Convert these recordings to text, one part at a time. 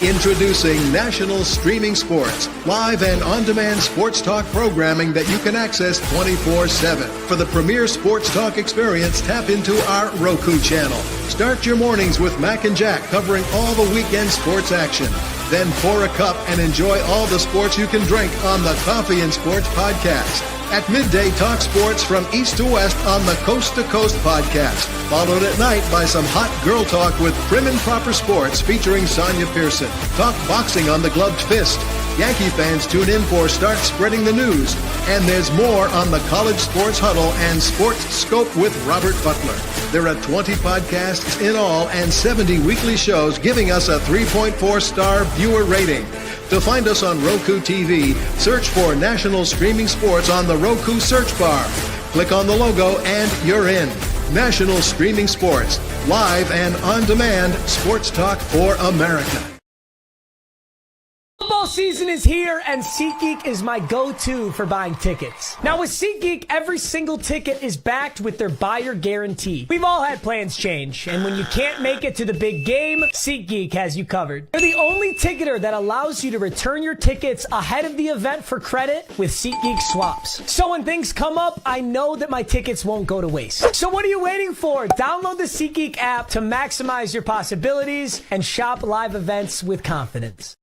Introducing National Streaming Sports, live and on-demand sports talk programming that you can access 24/7. For the premier sports talk experience, tap into our Roku channel. Start your mornings with Mac and Jack covering all the weekend sports action. Then pour a cup and enjoy all the sports you can drink on the Coffee and Sports podcast. At midday, talk sports from east to west on the Coast to Coast podcast. Followed at night by some hot girl talk with Prim and Proper Sports featuring Sonia Pearson. Talk boxing on the Gloved Fist. Yankee fans tune in for Start Spreading the News. And there's more on the College Sports Huddle and Sports Scope with Robert Butler. There are 20 podcasts in all and 70 weekly shows giving us a 3.4-star viewer rating. To find us on Roku TV, search for National Streaming Sports on the Roku search bar. Click on the logo and you're in. National Streaming Sports, live and on-demand sports talk for America. Football season is here, and SeatGeek is my go-to for buying tickets. Now, with SeatGeek, every single ticket is backed with their buyer guarantee. We've all had plans change, and when you can't make it to the big game, SeatGeek has you covered. They're the only ticketer that allows you to return your tickets ahead of the event for credit with SeatGeek swaps. So when things come up, I know that my tickets won't go to waste. So what are you waiting for? Download the SeatGeek app to maximize your possibilities and shop live events with confidence.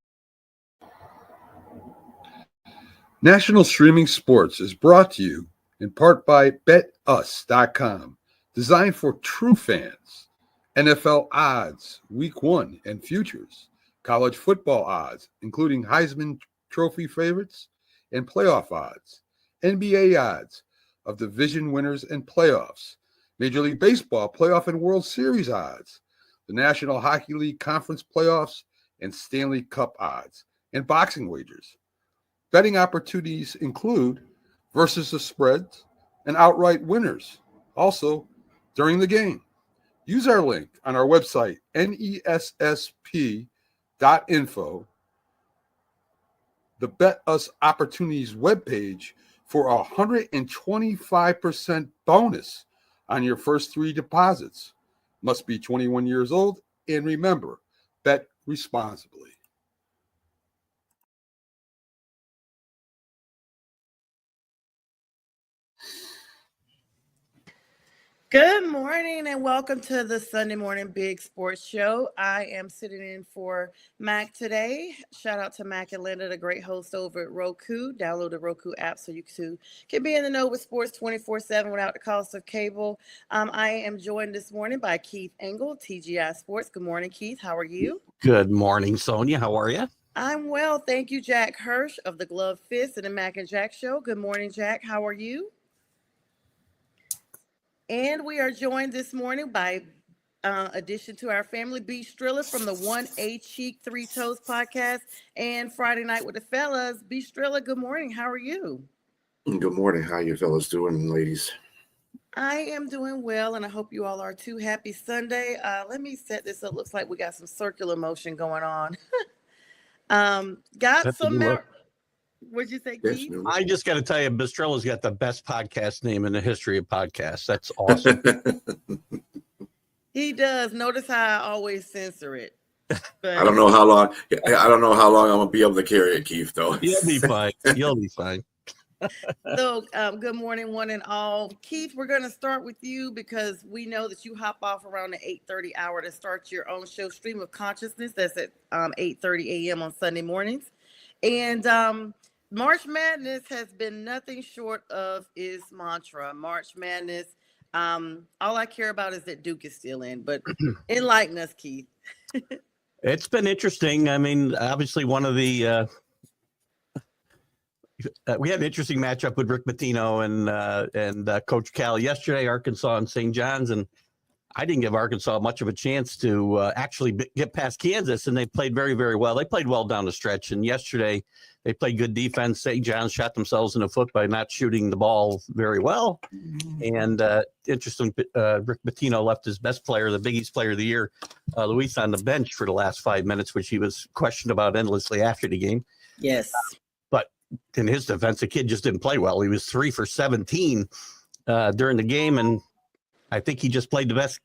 National Streaming Sports is brought to you in part by BetUs.com, designed for true fans. NFL odds, Week 1 and futures, college football odds, including Heisman Trophy favorites and playoff odds, NBA odds of division winners and playoffs, Major League Baseball playoff and World Series odds, the National Hockey League Conference playoffs and Stanley Cup odds, and boxing wagers. Betting opportunities include versus the spreads and outright winners, also during the game. Use our link on our website, nessp.info, the Bet Us Opportunities webpage, for a 125% bonus on your first 3 deposits. Must be 21 years old, and remember, bet responsibly. Good morning and welcome to the Sunday Morning Big Sports Show. I am sitting in for Mac today. Shout out to Mac and Linda, the great host over at Roku. Download the Roku app so you too can be in the know with sports 24/7 without the cost of cable. I am joined this morning by Keith Engel, TGI Sports. Good morning, Keith. How are you? Good morning, Sonia. How are you? I'm well. Thank you, Jack Hirsch of the Glove Fist and the Mac and Jack Show. Good morning, Jack. How are you? And we are joined this morning by addition to our family, B. Strilla from the 1A Cheek 3 Toes podcast and Friday Night with the Fellas. B. Strilla, good morning. How are you? Good morning. How you fellas doing, ladies? I am doing well, and I hope you all are too. Happy Sunday. Let me set this up. Looks like we got some circular motion going on. What'd you say, Keith? I just got to tell you, Bistrella's got the best podcast name in the history of podcasts. That's awesome. He does. Notice how I always censor it. But I don't know how long. I don't know how long I'm gonna be able to carry it, Keith. Though you'll be fine. You'll be fine. So, good morning, one and all. Keith, we're going to start with you because we know that you hop off around the 8:30 hour to start your own show, Stream of Consciousness. That's at 8:30 a.m. on Sunday mornings. And March Madness has been nothing short of its mantra. March Madness, all I care about is that Duke is still in, but enlighten us, Keith. It's been interesting. I mean, obviously one of the we had an interesting matchup with Rick Pitino and Coach Cal yesterday, Arkansas and St. John's, and I didn't give Arkansas much of a chance to actually get past Kansas, and they played very, very well. They played well down the stretch, and yesterday they played good defense. St. John's shot themselves in the foot by not shooting the ball very well. And interesting, Rick Pitino left his best player, the Big East Player of the Year, Luis, on the bench for the last 5 minutes, which he was questioned about endlessly after the game. Yes. But in his defense, the kid just didn't play well. He was 3 for 17 during the game, and I think he just played the best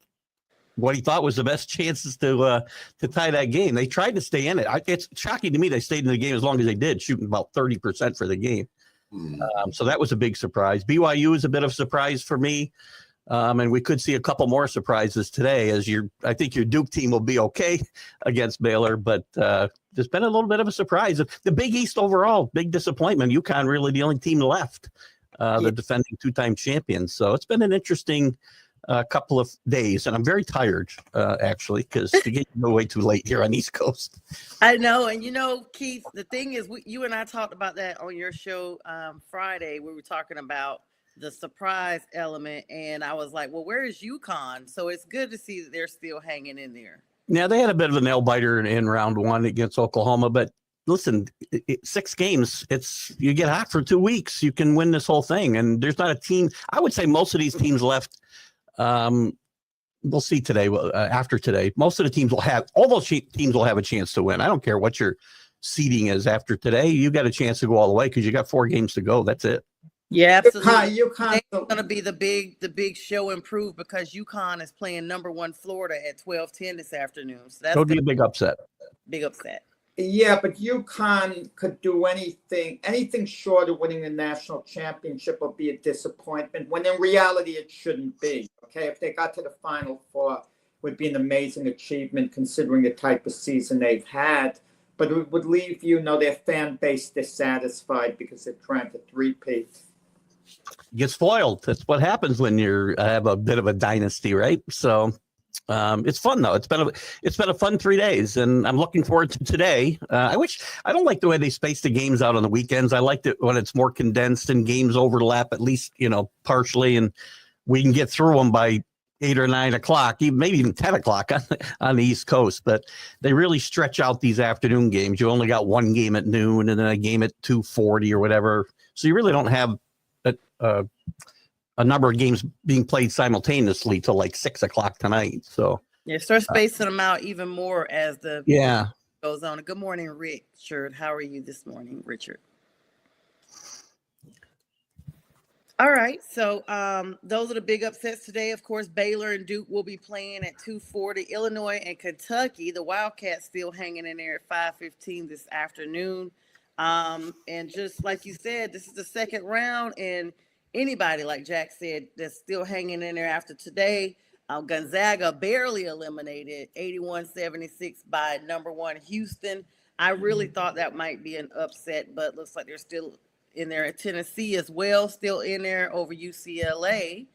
what he thought was the best chances to tie that game. They tried to stay in it. It's shocking to me they stayed in the game as long as they did, shooting about 30% for the game. So that was a big surprise. BYU is a bit of a surprise for me. And we could see a couple more surprises today I think your Duke team will be okay against Baylor, but there's been a little bit of a surprise. The Big East overall, big disappointment. UConn really the only team left, the defending two-time champions. So it's been an interesting couple of days, and I'm very tired, actually, because the game go way too late here on the East Coast. I know. And, Keith, the thing is, you and I talked about that on your show Friday. We were talking about the surprise element, and I was like, well, where is UConn? So it's good to see that they're still hanging in there. Yeah, they had a bit of a nail biter in round one against Oklahoma, but listen, 6 games, you get hot for 2 weeks, you can win this whole thing. And there's not a team, I would say most of these teams left, we'll see today, after today, most of the teams all those teams will have a chance to win. I don't care what your seeding is after today, you got a chance to go all the way because you got 4 games to go. That's it. Yeah, absolutely. UConn It's going to be the big show and prove because UConn is playing number 1 Florida at 12:10 this afternoon. So that's would be a big upset. Big upset. Yeah, but UConn could do anything short of winning the national championship would be a disappointment, when in reality it shouldn't be. Okay, if they got to the Final Four, it would be an amazing achievement considering the type of season they've had. But it would leave their fan base dissatisfied because they're trying to three-peat. Get spoiled. That's what happens when you have a bit of a dynasty, right? So it's fun though. It's been a fun 3 days, and I'm looking forward to today. I don't like the way they space the games out on the weekends. I like it when it's more condensed and games overlap at least partially, and we can get through them by 8 or 9 o'clock, maybe even 10 o'clock on the East Coast. But they really stretch out these afternoon games. You only got 1 game at noon and then a game at 2:40 or whatever. So you really don't have a number of games being played simultaneously till like 6 o'clock tonight. So start spacing them out even more as the goes on. Good morning, Richard. How are you this morning, Richard? All right, so those are the big upsets today. Of course, Baylor and Duke will be playing at 2:40. Illinois and Kentucky, the Wildcats still hanging in there at 5:15 this afternoon. And just like you said, this is the second round, and anybody, like Jack said, that's still hanging in there after today. Gonzaga barely eliminated 81-76 by number 1 Houston. I really thought that might be an upset, but looks like they're still in there. At Tennessee as well, still in there over UCLA.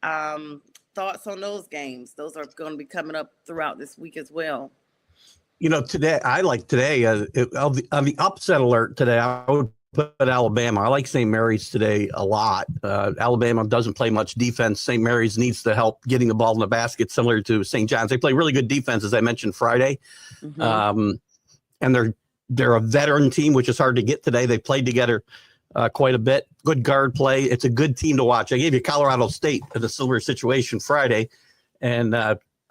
Thoughts on those games? Those are going to be coming up throughout this week as well. Today, on the upset alert today, I would put Alabama. I like St. Mary's today a lot. Alabama doesn't play much defense. St. Mary's needs the help getting the ball in the basket, similar to St. John's. They play really good defense, as I mentioned Friday. Mm-hmm. And they're a veteran team, which is hard to get today. They played together quite a bit. Good guard play. It's a good team to watch. I gave you Colorado State in a similar situation Friday, and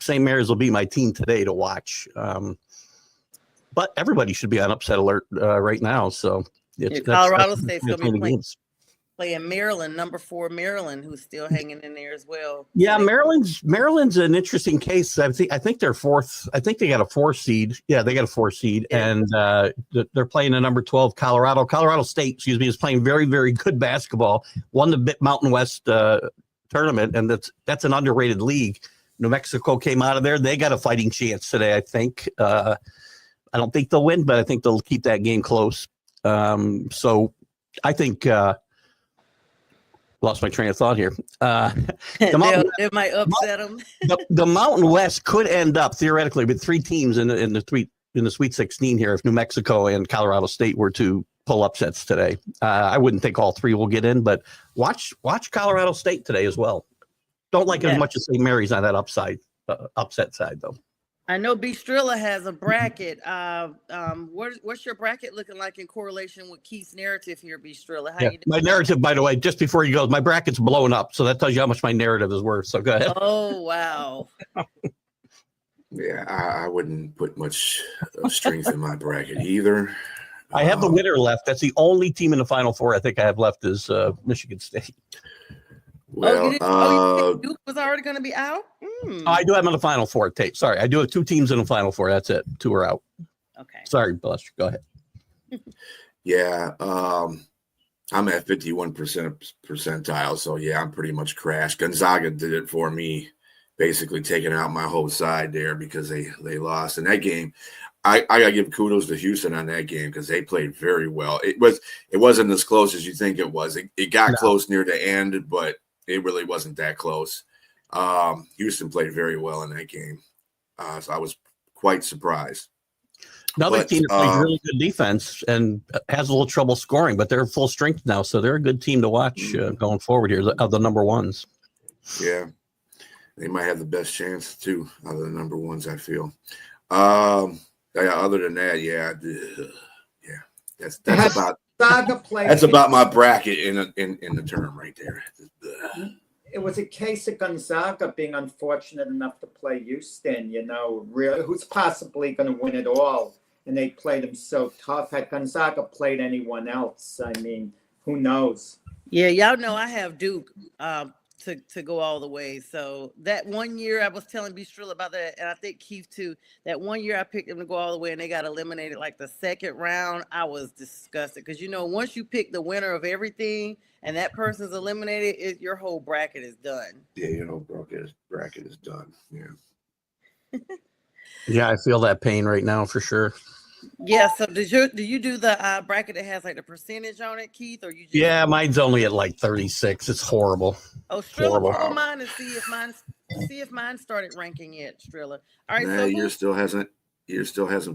St. Mary's will be my team today to watch. But everybody should be on upset alert right now. So Colorado State's going to be playing Maryland, number 4 Maryland, who's still hanging in there as well. Yeah, Maryland's an interesting case. I think they're 4th. I think they got a 4 seed. Yeah, they got a 4 seed, and they're playing a number 12 Colorado. Colorado State, is playing very, very good basketball. Won the Mountain West tournament, and that's an underrated league. New Mexico came out of there. They got a fighting chance today, I think. I don't think they'll win, but I think they'll keep that game close. So I think lost my train of thought here. It might upset them. The Mountain West could end up theoretically with 3 teams in the Sweet 16 here if New Mexico and Colorado State were to pull upsets today. I wouldn't think all 3 will get in, but watch Colorado State today as well. Don't like it as much as St. Mary's on that upset side though. I know B. Strilla has a bracket. What's your bracket looking like in correlation with Keith's narrative here, B. Strilla? How you doing? My narrative, by the way, just before you go, my bracket's blowing up, so that tells you how much my narrative is worth. So go ahead. Oh, wow. Yeah, I wouldn't put much strength in my bracket either. I have the winner left. That's the only team in the Final Four I think I have left is Michigan State. Well, you said Duke was already going to be out? Oh, I do have him in the Final Four tape. Sorry, I do have 2 teams in the Final Four. That's it. 2 are out. Okay. Sorry, Buster. Go ahead. yeah, I'm at 51% percentile, so yeah, I'm pretty much crashed. Gonzaga did it for me, basically taking out my whole side there because they lost in that game. I gotta give kudos to Houston on that game because they played very well. It wasn't as close as you think it was. It got close near the end, but it really wasn't that close. Houston played very well in that game, so I was quite surprised. Another team that plays really good defense and has a little trouble scoring, but they're full strength now, so they're a good team to watch going forward here. Of the number ones. Yeah, they might have the best chance too. Out of the number ones, I feel. Other than that, that's about that's about my bracket in the term right there. It was a case of Gonzaga being unfortunate enough to play Houston, really, who's possibly going to win it all. And they played them so tough. Had Gonzaga played anyone else, I mean, who knows? Yeah, y'all know I have Duke to go all the way. So that one year I was telling Bistrilla about that, and I think Keith too, that one year I picked them to go all the way and they got eliminated like the second round. I was disgusted because, once you pick the winner of everything and that person's eliminated, your whole bracket is done. Yeah, your whole bracket is done. Yeah. Yeah, I feel that pain right now for sure. Yeah. So do you do the bracket that has like the percentage on it, Keith, or you? Just... Yeah, mine's only at like 36. It's horrible. Oh, Strilla, pull mine and see if mine started ranking yet, Strilla. All right. Nah, yours still hasn't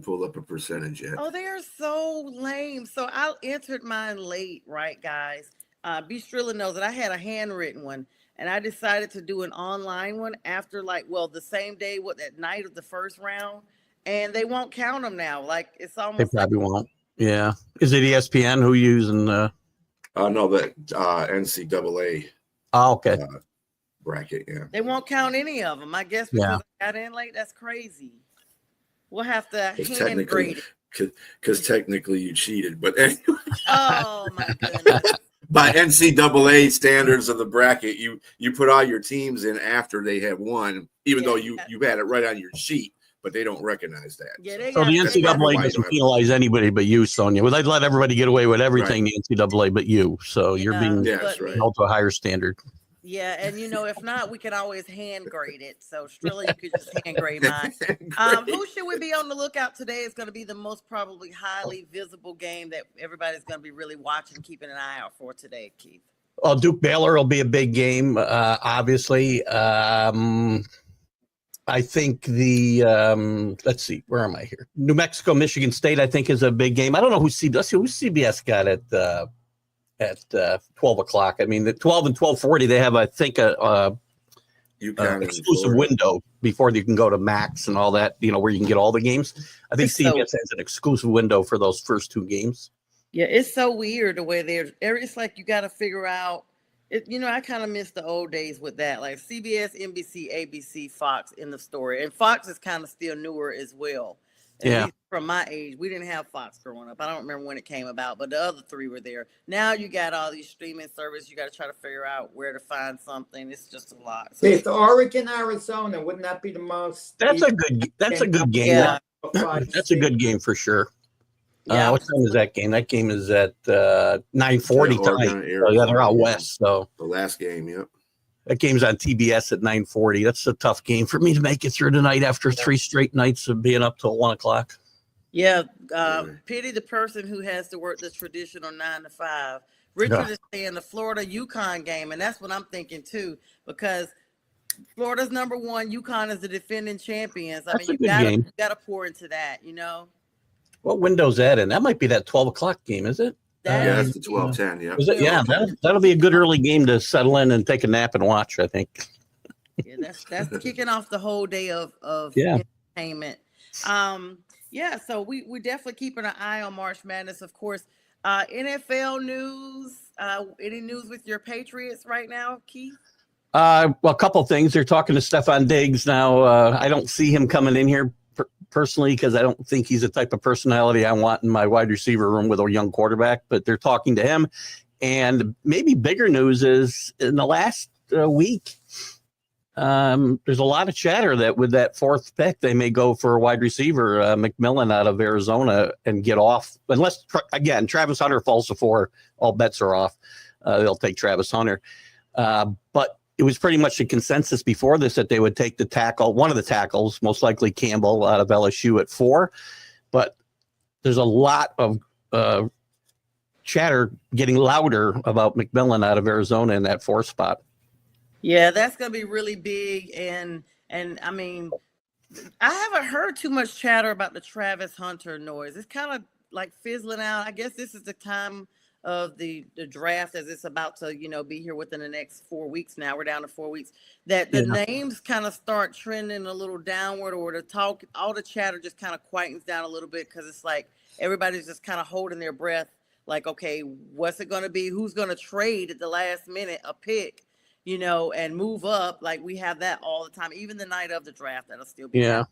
pulled up a percentage yet. Oh, they are so lame. So I entered mine late, right, guys? Bistrilla knows that I had a handwritten one, and I decided to do an online one after the same day, that night of the first round. And they won't count them now. Like it's almost. They probably won't. Yeah. Is it ESPN who using? No, the NCAA. Oh, okay. Bracket. Yeah. They won't count any of them. I guess because I got in late. That's crazy. We'll have to hand grade it. Because technically you cheated, but anyway. Oh my goodness. By NCAA standards of the bracket, you put all your teams in after they have won, even though you had it right on your sheet. But they don't recognize that. Yeah, so the NCAA doesn't penalize anybody but you, Sonia. Well, they'd let everybody get away with everything, right. The NCAA but you. So you're being held to a higher standard. Yeah, and if not, we can always hand grade it. So Strilla, you could just hand grade mine. Who should we be on the lookout today? Is going to be the most probably highly visible game that everybody's going to be really watching, keeping an eye out for today, Keith. Well, Duke Baylor will be a big game, obviously. I think let's see, where am I here? New Mexico, Michigan State, I think is a big game. I don't know who CBS got at 12 o'clock. I mean, the 12 and 12:40, they have, I think, a exclusive window before you can go to Max and all that, where you can get all the games. I think CBS has an exclusive window for those first 2 games. Yeah, it's so weird the way it's like you got to figure out. I kind of miss the old days with that, like CBS, NBC, ABC, Fox in the story. And Fox is kind of still newer as well. At least from my age, we didn't have Fox growing up. I don't remember when it came about, but the other 3 were there. Now you got all these streaming services. You got to try to figure out where to find something. It's just a lot. So it's Oregon, Arizona. Wouldn't that be the most? That's a good game. Yeah. That's a good game for sure. Yeah. What time is that game? That game is at 9:40 tonight. So they're out west. So the last game, yep. That game's on TBS at 9:40. That's a tough game for me to make it through tonight after 3 straight nights of being up till 1 o'clock. Yeah, pity the person who has to work the traditional 9 to 5. Richard is saying the Florida UConn game, and that's what I'm thinking too, because Florida's number 1, UConn is the defending champions. I mean, you gotta pour into that, What window's that in? That might be that 12 o'clock game, is it? That's the 12:10. Yeah. Is it? Yeah, that'll be a good early game to settle in and take a nap and watch, I think. Yeah, that's kicking off the whole day of entertainment. So we definitely keeping an eye on March Madness, of course. NFL news. Any news with your Patriots right now, Keith? Well, a couple of things. They're talking to Stefon Diggs now. I don't see him coming in here personally, because I don't think he's the type of personality I want in my wide receiver room with a young quarterback, but they're talking to him. And maybe bigger news is in the last week, there's a lot of chatter that with that fourth pick, they may go for a wide receiver, McMillan out of Arizona, and get off. Unless, again, Travis Hunter falls to 4, all bets are off. They'll take Travis Hunter. But it was pretty much a consensus before this that they would take the tackle, one of the tackles, most likely Campbell out of LSU at 4. But there's a lot of chatter getting louder about McMillan out of Arizona in that 4 spot. Yeah, that's gonna be really big, and I mean, I haven't heard too much chatter about the Travis Hunter noise. It's kind of like fizzling out. I guess this is the time of the draft, as it's about to be here within the next 4 weeks. Now we're down to 4 weeks. That the names kind of start trending a little downward, or the talk, all the chatter just kind of quietens down a little bit, because it's like everybody's just kind of holding their breath. Like, okay, what's it going to be? Who's going to trade at the last minute a pick? And move up. Like, we have that all the time, even the night of the draft. That'll still be. Yeah.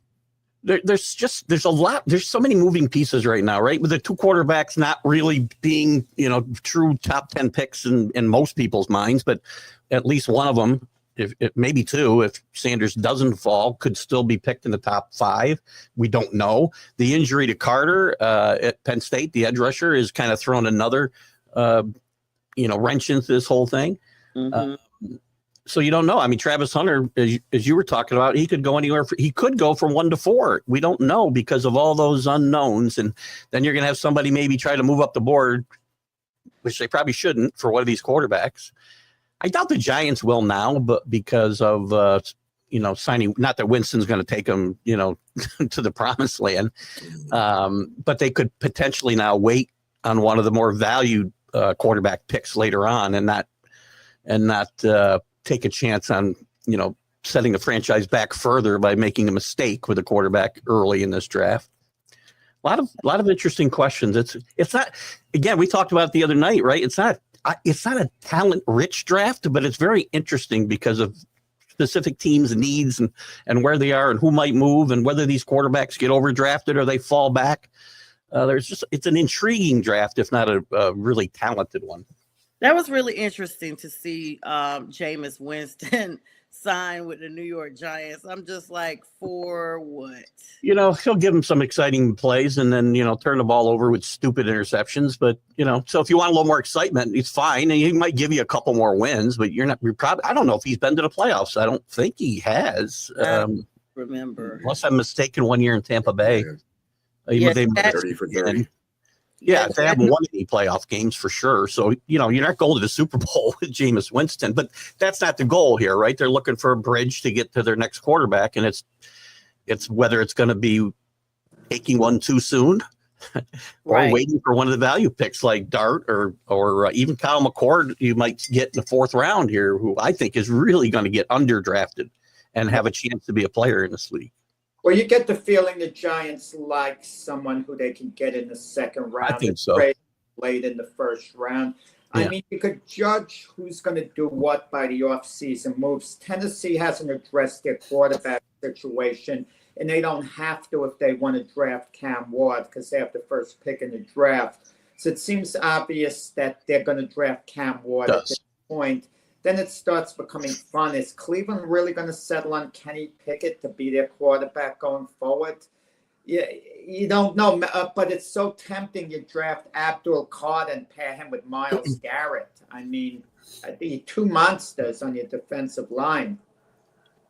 There's a lot. There's so many moving pieces right now, right? With the 2 quarterbacks not really being, true top 10 picks in most people's minds, but at least one of them, if maybe 2, if Sanders doesn't fall, could still be picked in the top 5. We don't know. The injury to Carter at Penn State, the edge rusher, is kind of thrown another, wrench into this whole thing. Mm-hmm. So you don't know. I mean, Travis Hunter, as you were talking about, he could go anywhere. He could go from 1 to 4. We don't know because of all those unknowns. And then you're going to have somebody maybe try to move up the board, which they probably shouldn't for one of these quarterbacks. I doubt the Giants will now, but because of, signing, not that Winston's going to take them, to the promised land. But they could potentially now wait on one of the more valued quarterback picks later on and not take a chance on, setting the franchise back further by making a mistake with a quarterback early in this draft. A lot of interesting questions. It's not, again, we talked about it the other night, right? It's not a talent rich draft, but it's very interesting because of specific teams' needs and where they are and who might move and whether these quarterbacks get overdrafted or they fall back. It's an intriguing draft, if not a really talented one. That was really interesting to see Jameis Winston sign with the New York Giants. I'm just like, for what? He'll give him some exciting plays and then, turn the ball over with stupid interceptions. But, so if you want a little more excitement, it's fine. And he might give you a couple more wins, but I don't know if he's been to the playoffs. I don't think he has. Remember. Unless I'm mistaken, 1 year in Tampa Bay. Yes, they 30 for 30. Yeah, they haven't won any playoff games for sure. So, you're not going to the Super Bowl with Jameis Winston, but that's not the goal here, right? They're looking for a bridge to get to their next quarterback, and it's whether it's going to be taking one too soon or waiting for one of the value picks like Dart or even Kyle McCord you might get in the 4th round here, who I think is really going to get underdrafted and have a chance to be a player in this league. Well, you get the feeling the Giants like someone who they can get in the 2nd round. I think so. Late in the 1st round. Yeah. I mean, you could judge who's going to do what by the offseason moves. Tennessee hasn't addressed their quarterback situation, and they don't have to if they want to draft Cam Ward because they have the 1st pick in the draft. So it seems obvious that they're going to draft Cam Ward at this point. Then it starts becoming fun. Is Cleveland really going to settle on Kenny Pickett to be their quarterback going forward? Yeah, you don't know, but it's so tempting. You draft Abdul Carter and pair him with Myles Garrett. I mean, I think 2 monsters on your defensive line.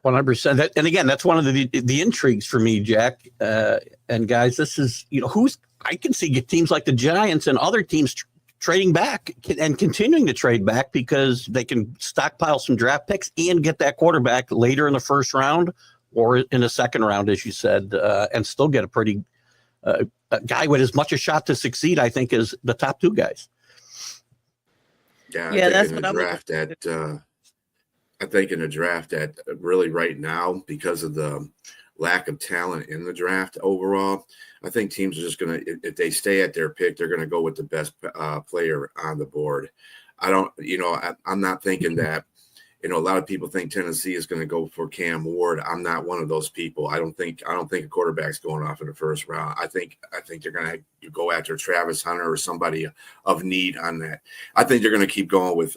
100%. And again, that's one of the intrigues for me, Jack. And guys, this is, I can see teams like the Giants and other teams trading back and continuing to trade back because they can stockpile some draft picks and get that quarterback later in the 1st round or in the 2nd round, as you said, and still get a pretty a guy with as much a shot to succeed, I think, as the top 2 guys. Yeah, that's what I'm I think in a draft that really right now, because of the lack of talent in the draft overall, I think teams are just going to, if they stay at their pick, they're going to go with the best player on the board. I'm not thinking that, a lot of people think Tennessee is going to go for Cam Ward. I'm not one of those people. I don't think a quarterback's going off in the 1st round. I think they're going to go after Travis Hunter or somebody of need on that. I think they're going to keep going with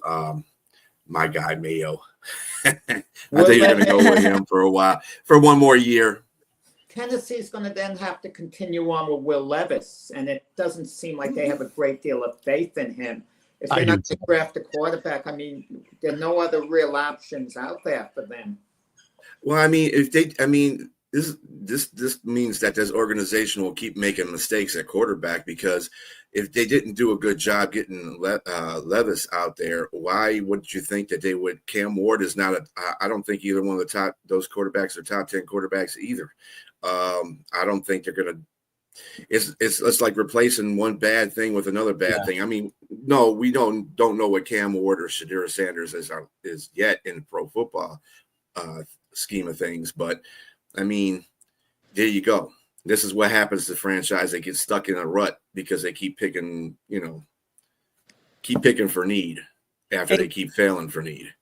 my guy Mayo. I think you're going to go with him for a while, for one more year. Tennessee's going to then have to continue on with Will Levis, and it doesn't seem like they have a great deal of faith in him. If they're not going to draft a quarterback, I mean, there are no other real options out there for them. Well, I mean, this means that this organization will keep making mistakes at quarterback, because if they didn't do a good job getting Levis out there, why would you think that they would? Cam Ward is not I don't think either one of those quarterbacks are top 10 quarterbacks either. I don't think they're going to. It's like replacing one bad thing with another bad thing. I mean, no, we don't know what Cam Ward or Shedeur Sanders is yet in pro football scheme of things, but I mean, there you go. This is what happens to franchise. They get stuck in a rut because they keep picking for need after they keep failing for need.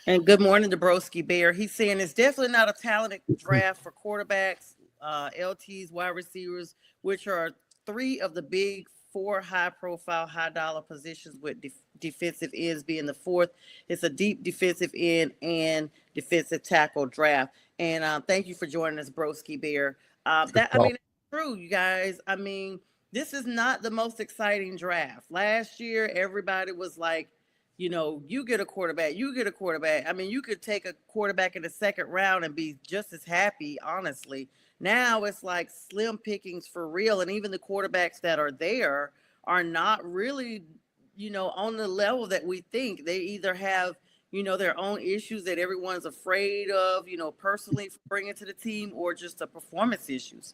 And good morning to Broski Bear. He's saying it's definitely not a talented draft for quarterbacks, LTs, wide receivers, which are three of the big four high-profile, high-dollar positions, with defensive ends being the fourth. It's a deep defensive end and defensive tackle draft. And thank you for joining us, Broski Bear. I mean, it's true, you guys. I mean, this is not the most exciting draft. Last year, everybody was like, you know, you get a quarterback. I mean, you could take a quarterback in the second round and be just as happy, honestly. Now it's like slim pickings for real. And even the quarterbacks that are there are not really, you know, on the level that we think. They either have, you know, their own issues that everyone's afraid of, you know, personally bringing to the team, or just the performance issues.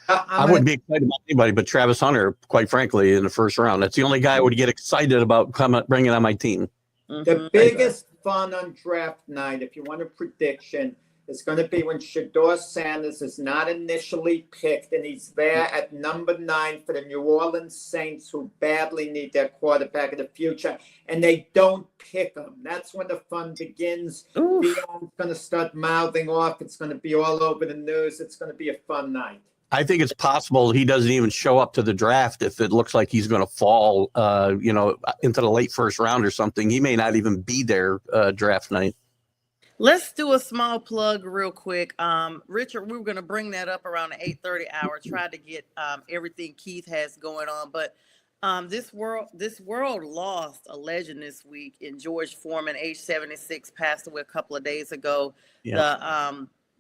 I wouldn't be excited about anybody but Travis Hunter, quite frankly, in the first round. That's the only guy I would get excited about bringing on my team. The biggest fun on draft night, if you want a prediction, is going to be when Shedeur Sanders is not initially picked, and he's there at number 9 for the New Orleans Saints, who badly need their quarterback of the future, and they don't pick him. That's when the fun begins. Dion's going to start mouthing off. It's going to be all over the news. It's going to be a fun night. I think it's possible he doesn't even show up to the draft if it looks like he's going to fall, you know, into the late first round or something. He may not even be there draft night. Let's do a small plug real quick. Richard, we were going to bring that up around the 8:30 hour, try to get everything Keith has going on. But this world lost a legend this week in George Foreman, age 76, passed away a couple of days ago. Yeah.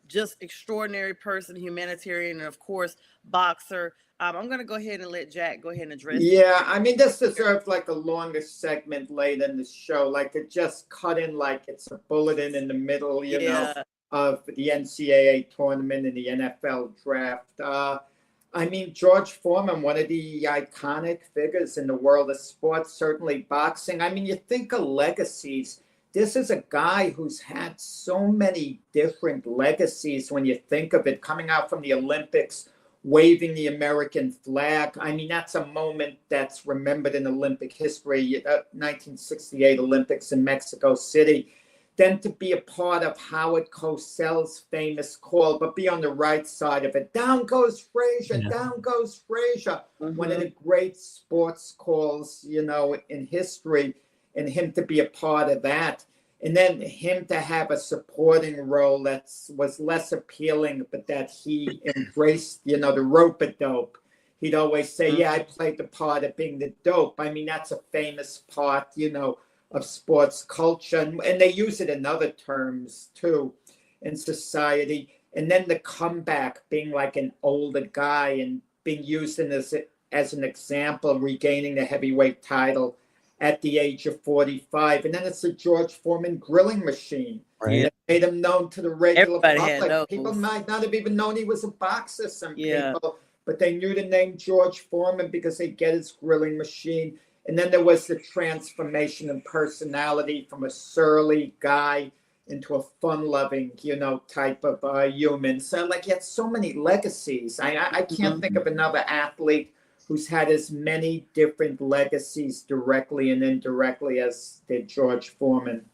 Just extraordinary person, humanitarian, and of course, boxer. I'm going to go ahead and let Jack go ahead and address it. Yeah, I mean, this deserves like a longer segment late in the show. Like, it just cut in like it's a bulletin in the middle, you know, of the NCAA tournament and the NFL draft. I mean, George Foreman, one of the iconic figures in the world of sports, certainly boxing. I mean, you think of legacies. This is a guy who's had so many different legacies when you think of it, coming out from the Olympics, waving the American flag. I mean, that's a moment that's remembered in Olympic history, 1968 Olympics in Mexico City. Then to be a part of Howard Cosell's famous call, but be on the right side of it. Down goes Frazier, down goes Frazier. One of the great sports calls, you know, in history, and him to be a part of that. And then him to have a supporting role that was less appealing, but that he embraced, you know, the rope-a-dope. He'd always say, yeah, I played the part of being the dope. I mean, that's a famous part, you know, of sports culture. And they use it in other terms, too, in society. And then the comeback, being like an older guy and being used as an example, regaining the heavyweight title at the age of 45. And then it's the George Foreman grilling machine. Right. That made him known to the regular public. People might not have even known he was a boxer, some people, but they knew the name George Foreman because they get his grilling machine. And then there was the transformation in personality from a surly guy into a fun-loving, you know, type of human. So, like, he had so many legacies. I can't think of another athlete who's had as many different legacies directly and indirectly as did George Foreman.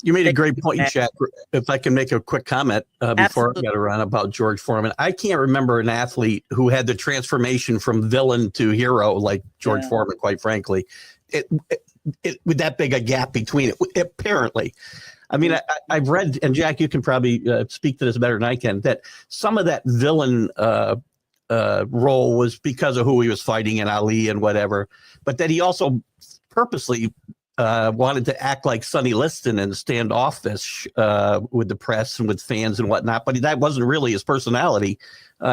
You made a great point, Jack. If I can make a quick comment before I get around about George Foreman. I can't remember an athlete who had the transformation from villain to hero like George Foreman, quite frankly. With that big a gap between it, apparently. I mean, I've read, and Jack, you can probably speak to this better than I can, that some of that villain role was because of who he was fighting in Ali and whatever, but that he also purposely wanted to act like Sonny Liston and standoffish with the press and with fans and whatnot, but that wasn't really his personality.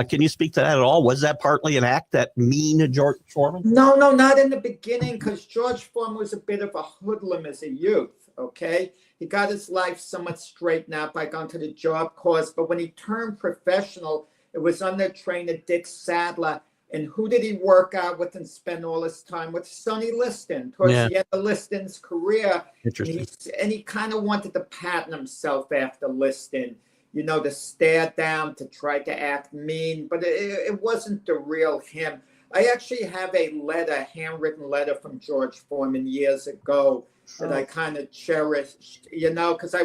Can you speak to that at all? Was that partly an act, that mean to George Foreman? No, not in the beginning, because George Foreman was a bit of a hoodlum as a youth, okay? He got his life somewhat straightened out by going to the job course, but when he turned professional, it was under trainer Dick Sadler. And who did he work out with and spend all his time with? Sonny Liston. Towards the end of Liston's career. Interesting. And he kind of wanted to pattern himself after Liston, you know, to stare down, to try to act mean, but it wasn't the real him. I actually have a handwritten letter from George Foreman years ago that I kind of cherished, you know, because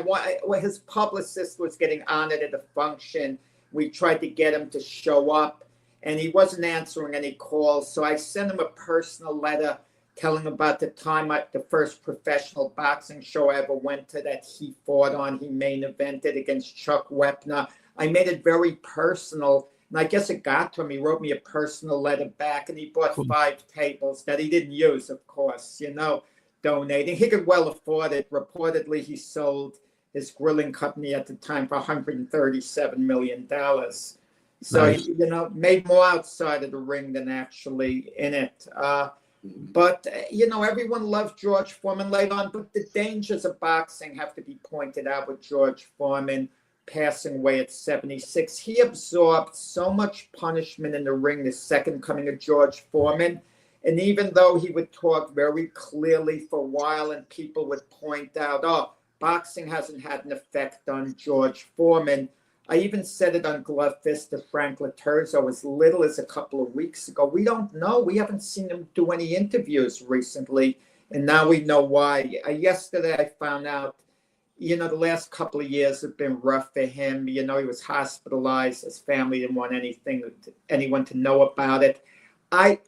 his publicist was getting honored at a function. We tried to get him to show up, and he wasn't answering any calls. So I sent him a personal letter telling about the time at the first professional boxing show I ever went to that he fought on. He main evented against Chuck Wepner. I made it very personal, and I guess it got to him. He wrote me a personal letter back, and he bought 5 tables that he didn't use, of course, you know, donating. He could well afford it. Reportedly, he sold his grilling company at the time for $137 million. So, nice. you know, made more outside of the ring than actually in it. But, you know, everyone loved George Foreman later on, but the dangers of boxing have to be pointed out with George Foreman passing away at 76. He absorbed so much punishment in the ring, the second coming of George Foreman. And even though he would talk very clearly for a while and people would point out, oh, boxing hasn't had an effect on George Foreman. I even said it on Glove Fist to Frank Laterzo as little as a couple of weeks ago. We don't know. We haven't seen him do any interviews recently, and now we know why. Yesterday I found out, you know, the last couple of years have been rough for him. You know, he was hospitalized. His family didn't want anyone to know about it.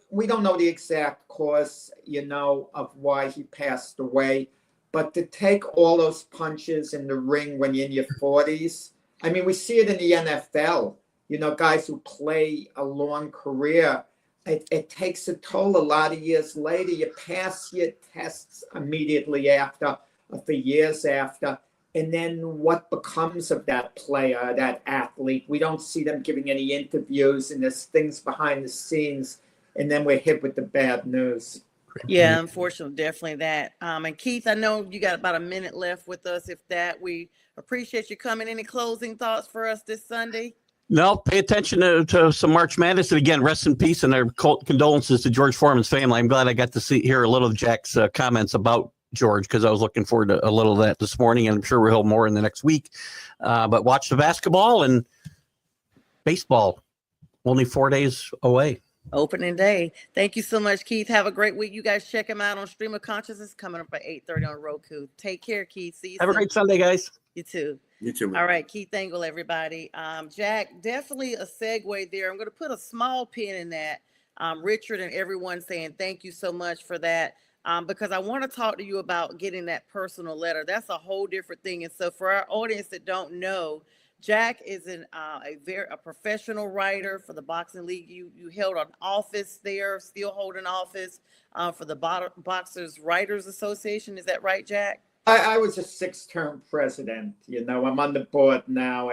We don't know the exact cause, you know, of why he passed away. But to take all those punches in the ring when you're in your 40s, I mean, we see it in the NFL, you know, guys who play a long career. It takes a toll a lot of years later. You pass your tests immediately after, or for years after. And then what becomes of that player, that athlete? We don't see them giving any interviews, and there's things behind the scenes. And then we're hit with the bad news. Yeah, unfortunately, definitely that. And Keith, I know you got about a minute left with us. If that, we appreciate you coming. Any closing thoughts for us this Sunday? No, pay attention to some March Madness. And again, rest in peace and our condolences to George Foreman's family. I'm glad I got to hear a little of Jack's comments about George, because I was looking forward to a little of that this morning, and I'm sure we'll hear more in the next week. But watch the basketball and baseball. Only 4 days away. Opening day. Thank you so much, Keith. Have a great week. You guys check him out on Stream of Consciousness coming up at 8:30 on Roku. Take care, Keith. See you Have soon. a great Sunday, guys. You too. You too, man. All right, Keith Engel, everybody. Jack, definitely a segue there. I'm going to put a small pin in that. Richard and everyone saying thank you so much for that, because I want to talk to you about getting that personal letter. That's a whole different thing. And so for our audience that don't know, Jack is a professional writer for the Boxing League. You held an office there, still holding office for the Boxers Writers Association. Is that right, Jack? I was a 6-term president. You know, I'm on the board now.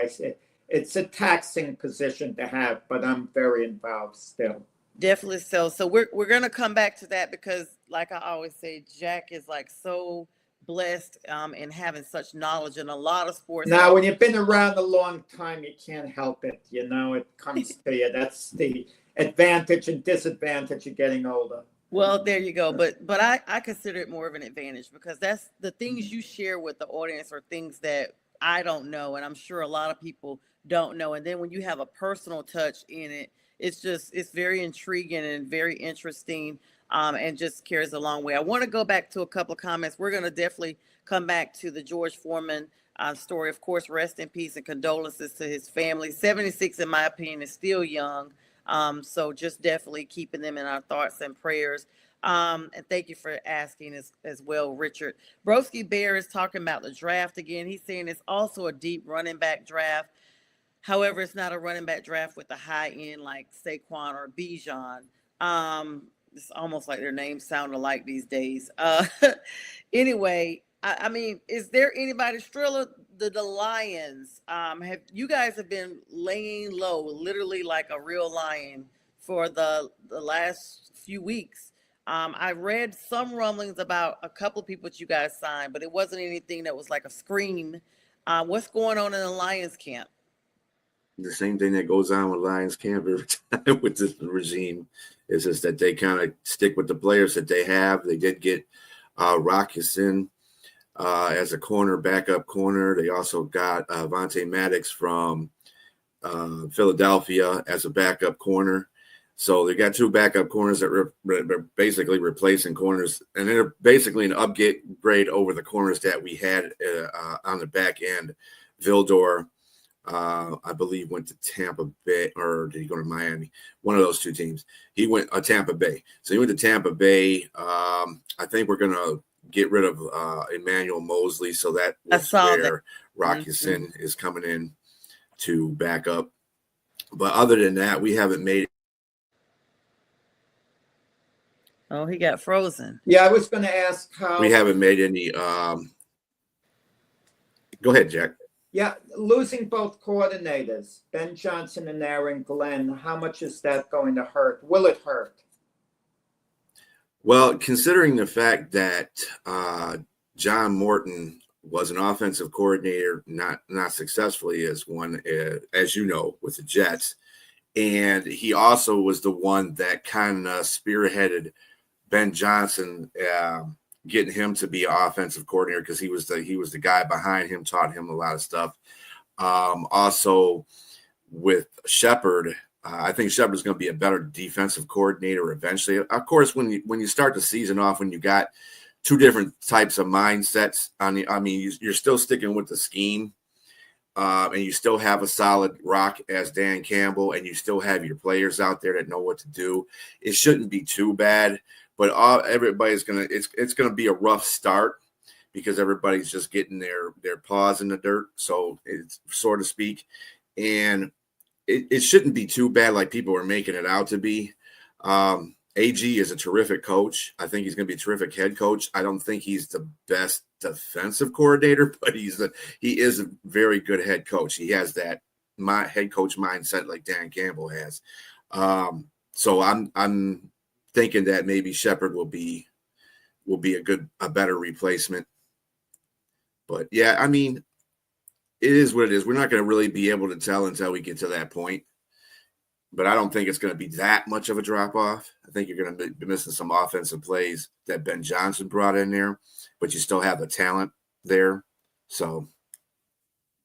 It's a taxing position to have, but I'm very involved still. Definitely so. So we're going to come back to that because, like I always say, Jack is like so blessed in having such knowledge in a lot of sports. Now, when you've been around a long time, you can't help it. You know, it comes to you. That's the advantage and disadvantage of getting older. Well, there you go. But I consider it more of an advantage because that's the things you share with the audience are things that I don't know. And I'm sure a lot of people don't know. And then when you have a personal touch in it, it's very intriguing and very interesting. And just carries a long way. I want to go back to a couple of comments. We're going to definitely come back to the George Foreman story. Of course, rest in peace and condolences to his family. 76, in my opinion, is still young. So just definitely keeping them in our thoughts and prayers. And thank you for asking as well, Richard. Broski Bear is talking about the draft again. He's saying it's also a deep running back draft. However, it's not a running back draft with the high end like Saquon or Bijan. It's almost like their names sound alike these days. Anyway, I mean, is there anybody, Strilla, the Lions? Have you guys have been laying low, literally like a real lion for the last few weeks? I read some rumblings about a couple of people that you guys signed, but it wasn't anything that was like a scream. What's going on in the Lions camp? The same thing that goes on with Lions camp every time with this regime is just that they kind of stick with the players that they have. They did get Rock Ya-Sin as a corner, backup corner. They also got Vontae Maddox from Philadelphia as a backup corner. So they got two backup corners that are basically replacing corners, and they're basically an upgrade over the corners that we had on the back end. Vildor, I believe, went to Tampa Bay, or did he go to Miami? One of those two teams. He went Tampa Bay. So he went to Tampa Bay. I think we're going to get rid of Emmanuel Mosley, so that was where Rock Ya-Sin is coming in to back up. But other than that, we haven't made. Oh, he got frozen. Yeah, I was going to ask how. We haven't made any. Go ahead, Jack. Yeah, losing both coordinators, Ben Johnson and Aaron Glenn, how much is that going to hurt? Will it hurt? Well, considering the fact that John Morton was an offensive coordinator, not successfully as one, as you know, with the Jets, and he also was the one that kind of spearheaded Ben Johnson, getting him to be an offensive coordinator because he was the guy behind him, taught him a lot of stuff. Also with Shepard, I think Shepard's going to be a better defensive coordinator eventually. Of course, when you start the season off, when you got two different types of mindsets, you're still sticking with the scheme, and you still have a solid rock as Dan Campbell, and you still have your players out there that know what to do. It shouldn't be too bad. But everybody's it's gonna be a rough start because everybody's just getting their paws in the dirt, so it's so to speak, and it shouldn't be too bad like people are making it out to be. AG is a terrific coach. I think he's gonna be a terrific head coach. I don't think he's the best defensive coordinator, but he is a very good head coach. He has that head coach mindset like Dan Campbell has. So I'm thinking that maybe Shepard will be a better replacement. But yeah, I mean, it is what it is. We're not going to really be able to tell until we get to that point. But I don't think it's going to be that much of a drop off. I think you're going to be missing some offensive plays that Ben Johnson brought in there, but you still have the talent there. So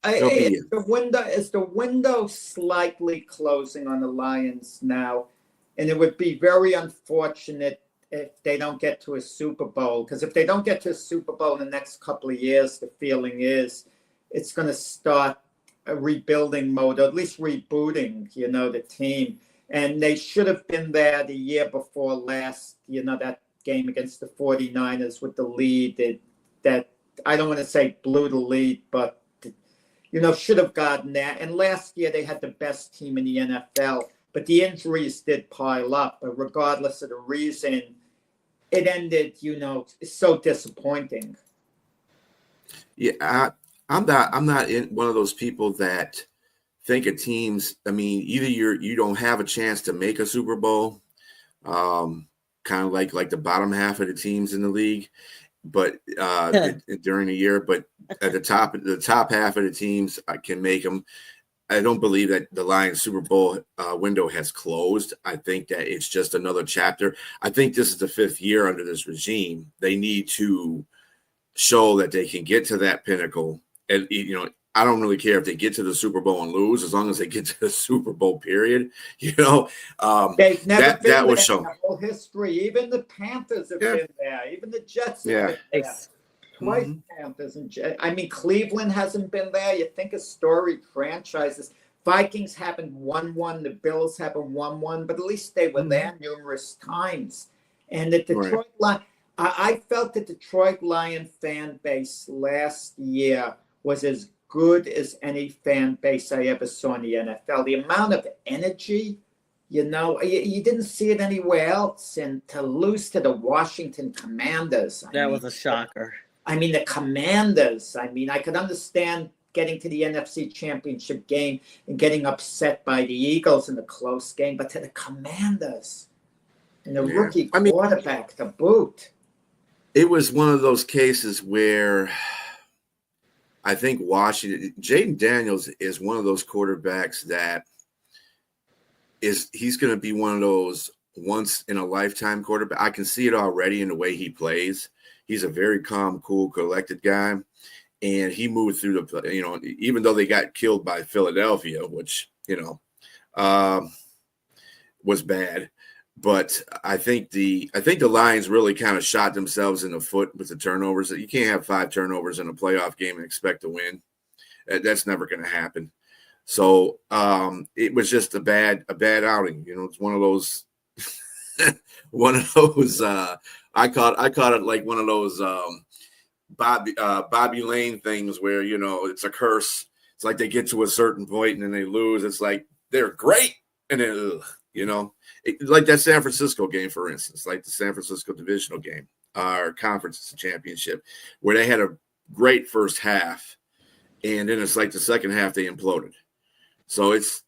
is the window slightly closing on the Lions now? And it would be very unfortunate if they don't get to a Super Bowl, because if they don't get to a Super Bowl in the next couple of years, the feeling is it's going to start a rebuilding mode, or at least rebooting, the team. And they should have been there the year before last, that game against the 49ers with the lead that I don't want to say blew the lead, but, should have gotten there. And last year they had the best team in the NFL. But the injuries did pile up. But regardless of the reason, it ended, so disappointing. Yeah, I'm not in one of those people that think of teams. I mean, either you don't have a chance to make a Super Bowl, kind of like the bottom half of the teams in the league, but during the year. But at the top half of the teams can make them. I don't believe that the Lions Super Bowl window has closed. I think that it's just another chapter. I think this is the 5th year under this regime. They need to show that they can get to that pinnacle. And, I don't really care if they get to the Super Bowl and lose, as long as they get to the Super Bowl, period. They've never been that was there shown. in the whole history. Even the Panthers have been there. Even the Jets have been there. Twice Panthers and Jets. I mean, Cleveland hasn't been there. You think of storied franchises. Vikings haven't won one. The Bills haven't won one, but at least they were there numerous times. And the Detroit Lions, I felt the Detroit Lion fan base last year was as good as any fan base I ever saw in the NFL. The amount of energy, you didn't see it anywhere else. And to lose to the Washington Commanders. That was a shocker. I mean, the Commanders, I could understand getting to the NFC Championship game and getting upset by the Eagles in the close game, but to the Commanders and the rookie quarterback to boot. It was one of those cases where I think Washington, Jaden Daniels is one of those quarterbacks that he's going to be one of those once in a lifetime quarterback. I can see it already in the way he plays. He's a very calm, cool, collected guy. And he moved through even though they got killed by Philadelphia, which, was bad. But I think the Lions really kind of shot themselves in the foot with the turnovers. You can't have 5 turnovers in a playoff game and expect to win. That's never going to happen. So it was just a bad outing. It's one of those I caught it like one of those Bobby Lane things where it's a curse. It's like they get to a certain point and then they lose. It's like they're great and then like that San Francisco game, for instance, like the San Francisco divisional game, our conference championship, where they had a great first half, and then it's like the second half they imploded. So it's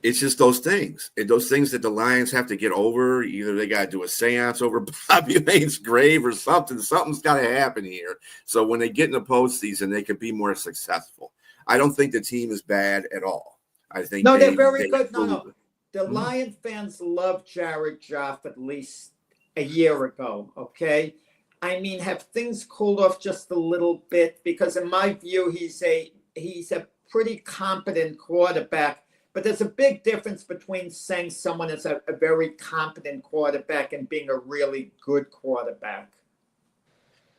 just those things, and those things that the Lions have to get over. Either they got to do a seance over Bobby Lane's grave or something. Something's got to happen here. So when they get in the postseason, they can be more successful. I don't think the team is bad at all. I think they're very good. No. The Lion fans loved Jared Goff at least a year ago, okay? Have things cooled off just a little bit? Because in my view, he's a pretty competent quarterback. But there's a big difference between saying someone is a very competent quarterback and being a really good quarterback.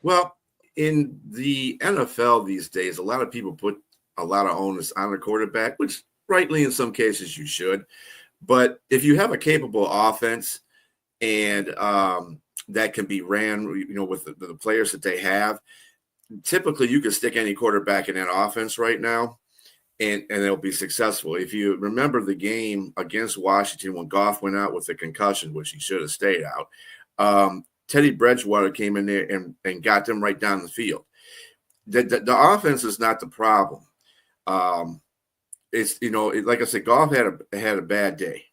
Well, in the NFL these days, a lot of people put a lot of onus on the quarterback, which rightly in some cases you should. But if you have a capable offense and that can be ran, with the players that they have, typically you can stick any quarterback in that offense right now and they'll be successful. If you remember the game against Washington when Goff went out with a concussion, which he should have stayed out, Teddy Bridgewater came in there and got them right down the field. The offense is not the problem. It's like I said, Goff had a bad day,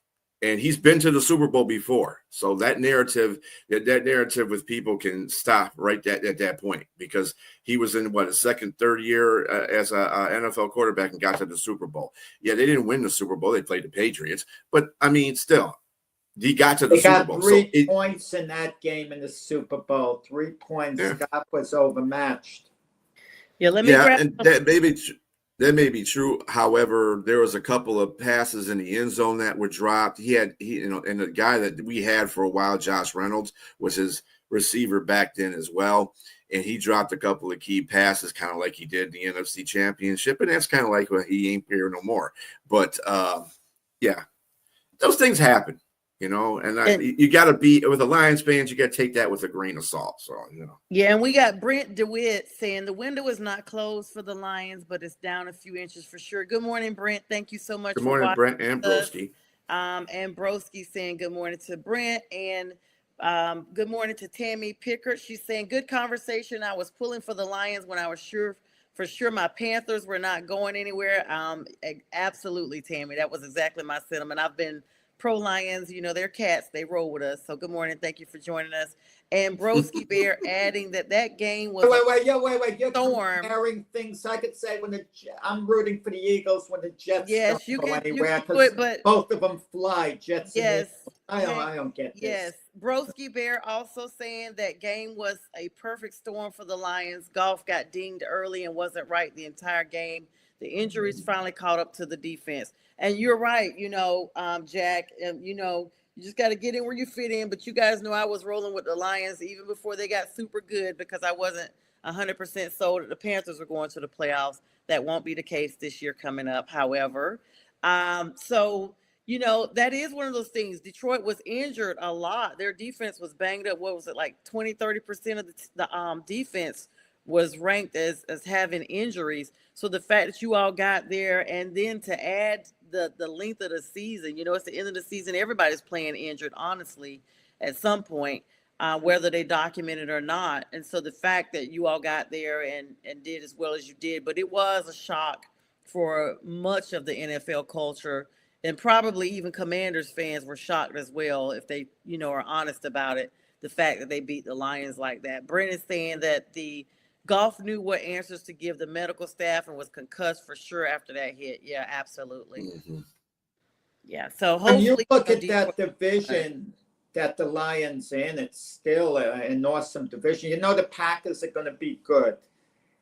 and he's been to the Super Bowl before. So that narrative with people can stop right at that point, because he was in his second, third year as a NFL quarterback and got to the Super Bowl. Yeah, they didn't win the Super Bowl; they played the Patriots, but still, he got to the Super Bowl. They got 3 points in that game in the Super Bowl. 3 points. Yeah. Goff was overmatched. Yeah, and that may be true. However, there was a couple of passes in the end zone that were dropped. And the guy that we had for a while, Josh Reynolds, was his receiver back then as well. And he dropped a couple of key passes, kind of like he did in the NFC Championship. And that's kind of like, well, he ain't here no more. But, those things happen. You got to be with the Lions fans. You got to take that with a grain of salt. So, Yeah, and we got Brent DeWitt saying the window is not closed for the Lions, but it's down a few inches for sure. Good morning, Brent. Thank you so much. Good morning, Brent and Broski. And Broski saying good morning to Brent, and good morning to Tammy Pickard. She's saying good conversation. I was pulling for the Lions when I was sure my Panthers were not going anywhere. Absolutely, Tammy. That was exactly my sentiment. I've been pro Lions, they're cats. They roll with us. So good morning. Thank you for joining us. And Broski Bear adding that game was wait. You're storm. Comparing things. I could say I'm rooting for the Eagles when the Jets don't go anywhere, but both of them fly. Jets. Yes. I don't get this. Yes. Broski Bear also saying that game was a perfect storm for the Lions. Goff got dinged early and wasn't right the entire game. The injuries finally caught up to the defense. And you're right, Jack, you just got to get in where you fit in. But you guys know I was rolling with the Lions even before they got super good, because I wasn't 100% sold that the Panthers were going to the playoffs. That won't be the case this year coming up. However, So, that is one of those things. Detroit was injured a lot. Their defense was banged up. What was it, like 20-30% of the defense was ranked as having injuries. So the fact that you all got there, and then to add the length of the season, it's the end of the season. Everybody's playing injured, honestly, at some point, whether they document it or not. And so the fact that you all got there and did as well as you did, but it was a shock for much of the NFL culture, and probably even Commanders fans were shocked as well, if they, are honest about it, the fact that they beat the Lions like that. Brennan's saying that the Goff knew what answers to give the medical staff and was concussed for sure after that hit. Yeah, absolutely. Mm-hmm. Yeah, so When you hopefully look at that division that the Lions in, it's still an awesome division. The Packers are going to be good.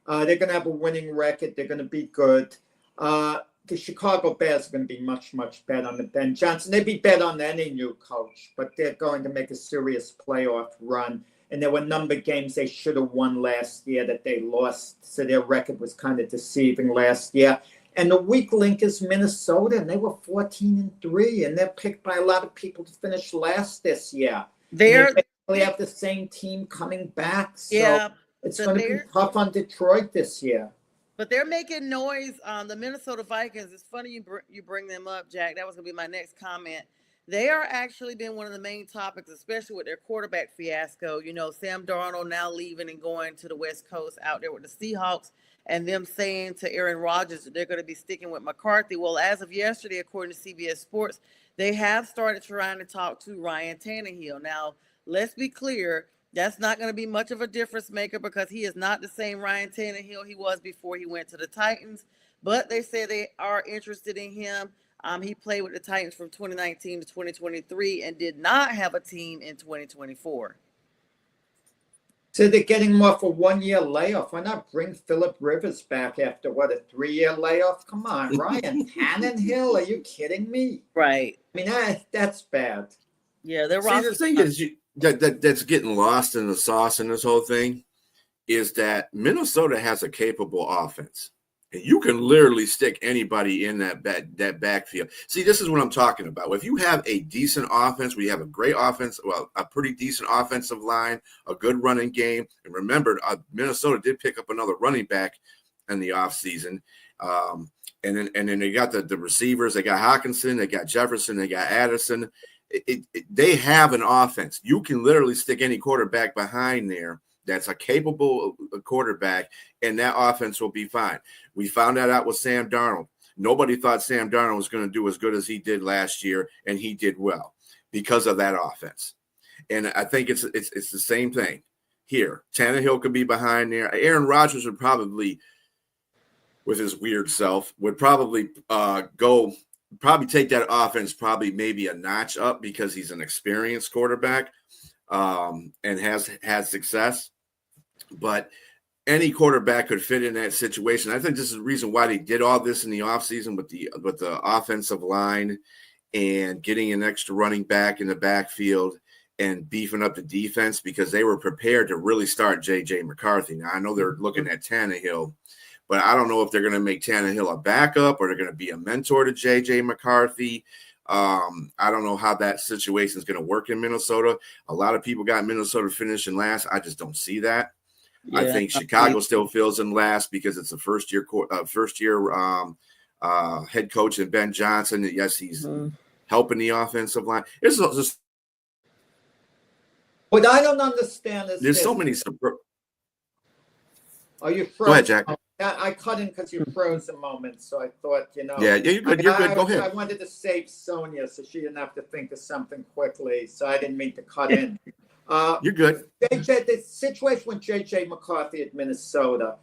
They're going to have a winning record. They're going to be good. The Chicago Bears are going to be much, much better on the Ben Johnson. They'd be better on any new coach, but they're going to make a serious playoff run. And there were a number of games they should have won last year that they lost. So their record was kind of deceiving last year. And the weak link is Minnesota, and they were 14-3, and they're picked by a lot of people to finish last this year. They have the same team coming back. So it's going to be tough on Detroit this year. But they're making noise. The Minnesota Vikings, it's funny you bring them up, Jack. That was going to be my next comment. They are actually been one of the main topics, especially with their quarterback fiasco. Sam Darnold now leaving and going to the West Coast out there with the Seahawks, and them saying to Aaron Rodgers that they're going to be sticking with McCarthy. Well, as of yesterday, according to CBS Sports, they have started trying to talk to Ryan Tannehill. Now, let's be clear. That's not going to be much of a difference maker, because he is not the same Ryan Tannehill he was before he went to the Titans. But they say they are interested in him. He played with the Titans from 2019 to 2023 and did not have a team in 2024. So they're getting him off a 1-year layoff. Why not bring Phillip Rivers back after, a 3-year layoff? Come on, Ryan Tannehill. Are you kidding me? Right. I mean, that's bad. Yeah, they're See, the thing is, that's getting lost in the sauce in this whole thing is that Minnesota has a capable offense. And you can literally stick anybody in that backfield. See, this is what I'm talking about. If you have a decent offense, we have a great offense, a pretty decent offensive line, a good running game. And remember, Minnesota did pick up another running back in the offseason. And then they got the receivers. They got Hawkinson, they got Jefferson, they got Addison. They have an offense. You can literally stick any quarterback behind there that's a capable quarterback, and that offense will be fine. We found that out with Sam Darnold. Nobody thought Sam Darnold was going to do as good as he did last year, and he did well because of that offense. And I think it's the same thing here. Tannehill could be behind there. Aaron Rodgers would probably, with his weird self, would probably take that offense maybe a notch up because he's an experienced quarterback and has had success. But any quarterback could fit in that situation. I think this is the reason why they did all this in the offseason with the offensive line and getting an extra running back in the backfield and beefing up the defense, because they were prepared to really start J.J. McCarthy. Now, I know they're looking at Tannehill, but I don't know if they're going to make Tannehill a backup or they're going to be a mentor to J.J. McCarthy. I don't know how that situation is going to work in Minnesota. A lot of people got Minnesota finishing last. I just don't see that. Yeah, I think Chicago still fills in last because it's a first year head coach in Ben Johnson. Yes, he's helping the offensive line. It's just what I don't understand is there's so many. Are you frozen? Go ahead, Jack. I cut in because you froze a moment, so I thought, Yeah, you're good. You're good. Go ahead. I wanted to save Sonia so she didn't have to think of something quickly, so I didn't mean to cut in. You're good. The situation with J.J. McCarthy at Minnesota,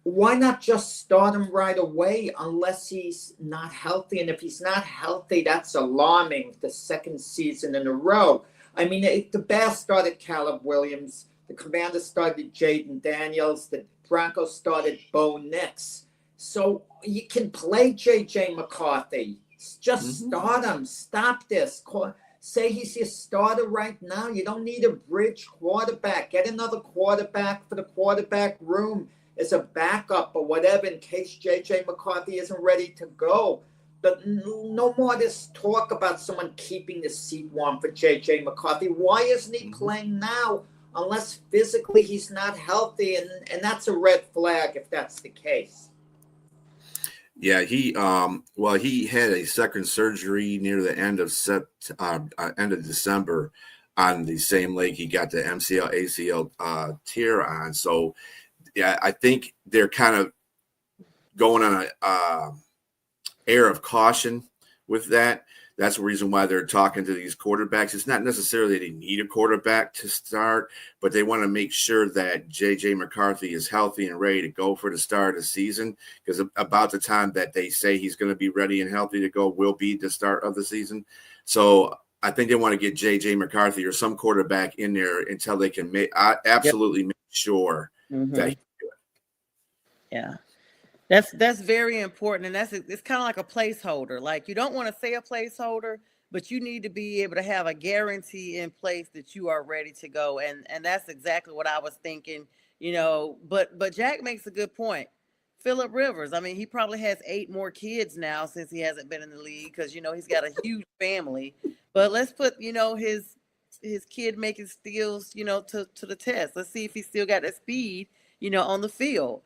why not just start him right away unless he's not healthy? And if he's not healthy, that's alarming, the second season in a row. I mean, the Bears started Caleb Williams. The Commanders started Jaden Daniels. The Broncos started Bo Nix. So you can play J.J. McCarthy. Just start him. Stop this. Say he's your starter right now. You don't need a bridge quarterback. Get another quarterback for the quarterback room as a backup or whatever in case J.J. McCarthy isn't ready to go. no more this talk about someone keeping the seat warm for JJ McCarthy. Why isn't he playing now? Unless physically he's not healthy, and that's a red flag if that's the case. Yeah, he had a second surgery near the end of December on the same leg he got the MCL ACL tear on. So yeah, I think they're kind of going on a air of caution with that. That's the reason why they're talking to these quarterbacks. It's not necessarily they need a quarterback to start, but they want to make sure that J.J. McCarthy is healthy and ready to go for the start of the season, because about the time that they say he's going to be ready and healthy to go will be the start of the season. So I think they want to get J.J. McCarthy or some quarterback in there until they can absolutely make sure that he's good. Yeah. That's very important, and it's kind of like a placeholder. Like, you don't want to say a placeholder, but you need to be able to have a guarantee in place that you are ready to go, and that's exactly what I was thinking. But Jack makes a good point. Phillip Rivers, I mean, he probably has 8 more kids now since he hasn't been in the league, because he's got a huge family. But let's put his kid making steals to the test. Let's see if he still got that speed on the field.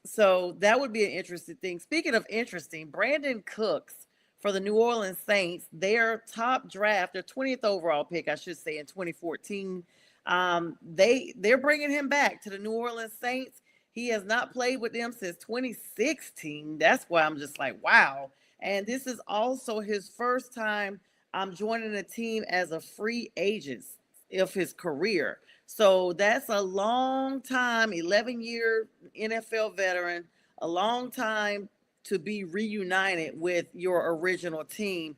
So that would be an interesting thing. Speaking of interesting, Brandon Cooks for the New Orleans Saints, their top draft, their 20th overall pick, I should say, in 2014. They're bringing him back to the New Orleans Saints. He has not played with them since 2016. That's why I'm just like, wow. And this is also his first time joining a team as a free agent of his career. So that's a long time, 11-year NFL veteran, a long time to be reunited with your original team.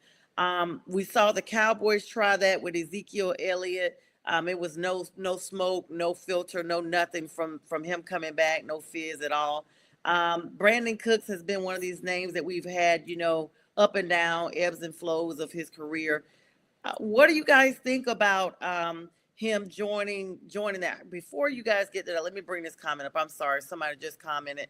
We saw the Cowboys try that with Ezekiel Elliott. It was no smoke, no filter, no nothing from him coming back, no fizz at all. Brandon Cooks has been one of these names that we've had, up and down, ebbs and flows of his career. What do you guys think about him joining that? Before you guys get to that, let me bring this comment up. I'm sorry, somebody just commented.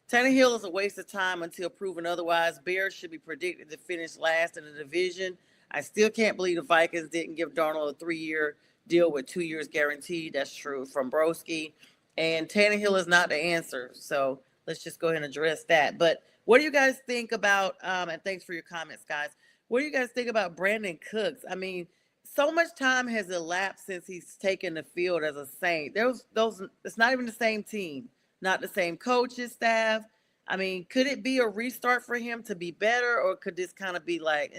Tannehill is a waste of time until proven otherwise. Bears should be predicted to finish last in the division. I still can't believe the Vikings didn't give Darnold a 3-year deal with 2 years guaranteed. That's true from Broski. And Tannehill is not the answer. So let's just go ahead and address that. But what do you guys think about, and thanks for your comments, guys. What do you guys think about Brandon Cooks? I mean, so much time has elapsed since he's taken the field as a Saint. It's not even the same team, not the same coaches, staff. I mean, could it be a restart for him to be better, or could this kind of be like,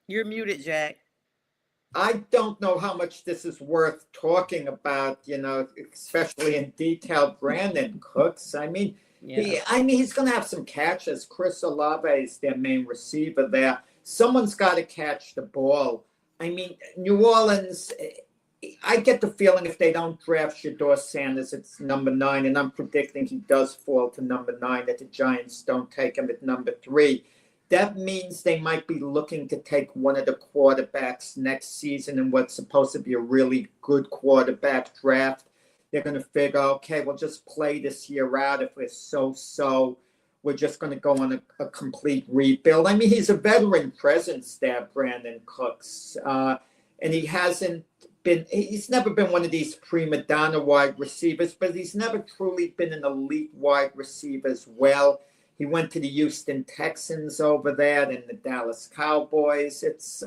You're muted, Jack. I don't know how much this is worth talking about, especially in detail. Brandon Cooks. I mean, he's going to have some catches. Chris Olave is their main receiver there. Someone's got to catch the ball. I mean, New Orleans, I get the feeling if they don't draft Shedeur Sanders, it's number 9, and I'm predicting he does fall to number 9, that the Giants don't take him at number 3. That means they might be looking to take one of the quarterbacks next season in what's supposed to be a really good quarterback draft. They're going to figure, okay, we'll just play this year out. If we're so, we're just going to go on a complete rebuild. I mean, he's a veteran presence there, Brandon Cooks. And he's never been one of these prima donna wide receivers, but he's never truly been an elite wide receiver as well. He went to the Houston Texans over there and the Dallas Cowboys. It's,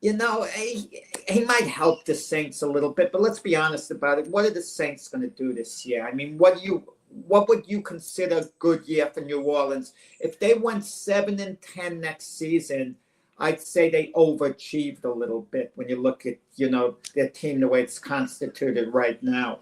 he might help the Saints a little bit, but let's be honest about it. What are the Saints going to do this year? I mean, what would you consider a good year for New Orleans? If they went 7-10 next season, I'd say they overachieved a little bit when you look at, their team, the way it's constituted right now.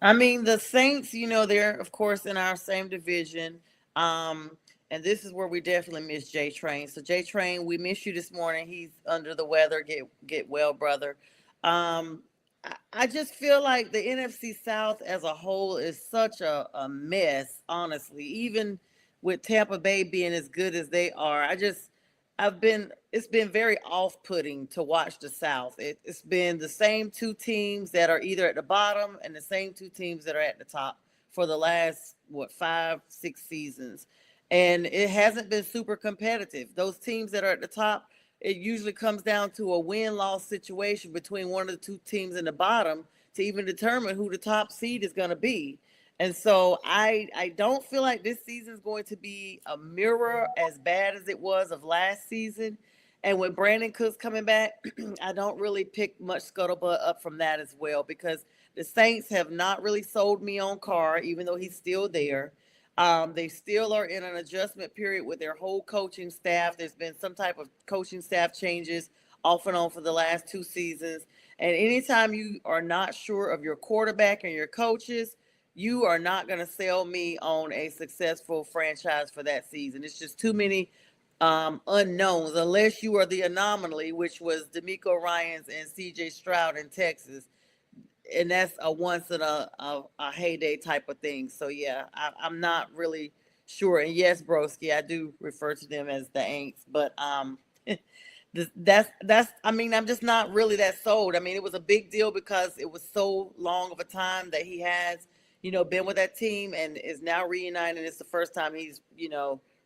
I mean, the Saints, they're, of course, in our same division. And this is where we definitely miss J-Train. So J-Train, we miss you this morning. He's under the weather. Get well, brother. I just feel like the NFC South as a whole is such a mess, honestly, even with Tampa Bay being as good as they are. It's been very off-putting to watch the South. It's been the same 2 teams that are either at the bottom and the same 2 teams that are at the top for the last, 5, 6 seasons. And it hasn't been super competitive. Those teams that are at the top, it usually comes down to a win-loss situation between one of the two teams in the bottom to even determine who the top seed is going to be. And so I don't feel like this season is going to be a mirror as bad as it was of last season. And with Brandon Cooks coming back, I don't really pick much scuttlebutt up from that as well, because the Saints have not really sold me on Carr, even though he's still there. They still are in an adjustment period with their whole coaching staff. There's been some type of coaching staff changes off and on for the last 2 seasons. And anytime you are not sure of your quarterback and your coaches, you are not going to sell me on a successful franchise for that season. It's just too many unknowns, unless you are the anomaly, which was DeMeco Ryans and CJ Stroud in Texas. And that's a once in a heyday type of thing. So yeah, I'm not really sure. And yes, Broski, I do refer to them as the Aints, but that's I mean, I'm just not really that sold. I mean, it was a big deal because it was so long of a time that he has, been with that team and is now reuniting. It's the first time he's,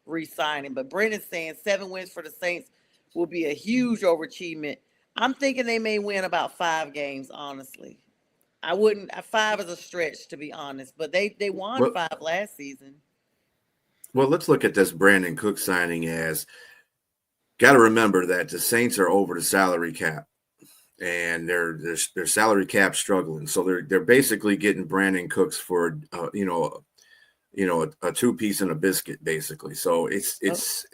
re-signing. But Brendan's saying 7 wins for the Saints will be a huge overachievement. I'm thinking they may win about 5 games, honestly. I wouldn't. 5 is a stretch, to be honest, but they won 5 last season. Well, let's look at this Brandon Cook signing as, got to remember that the Saints are over the salary cap, and their salary cap struggling. So they're basically getting Brandon Cooks for a 2-piece and a biscuit, basically. So it's.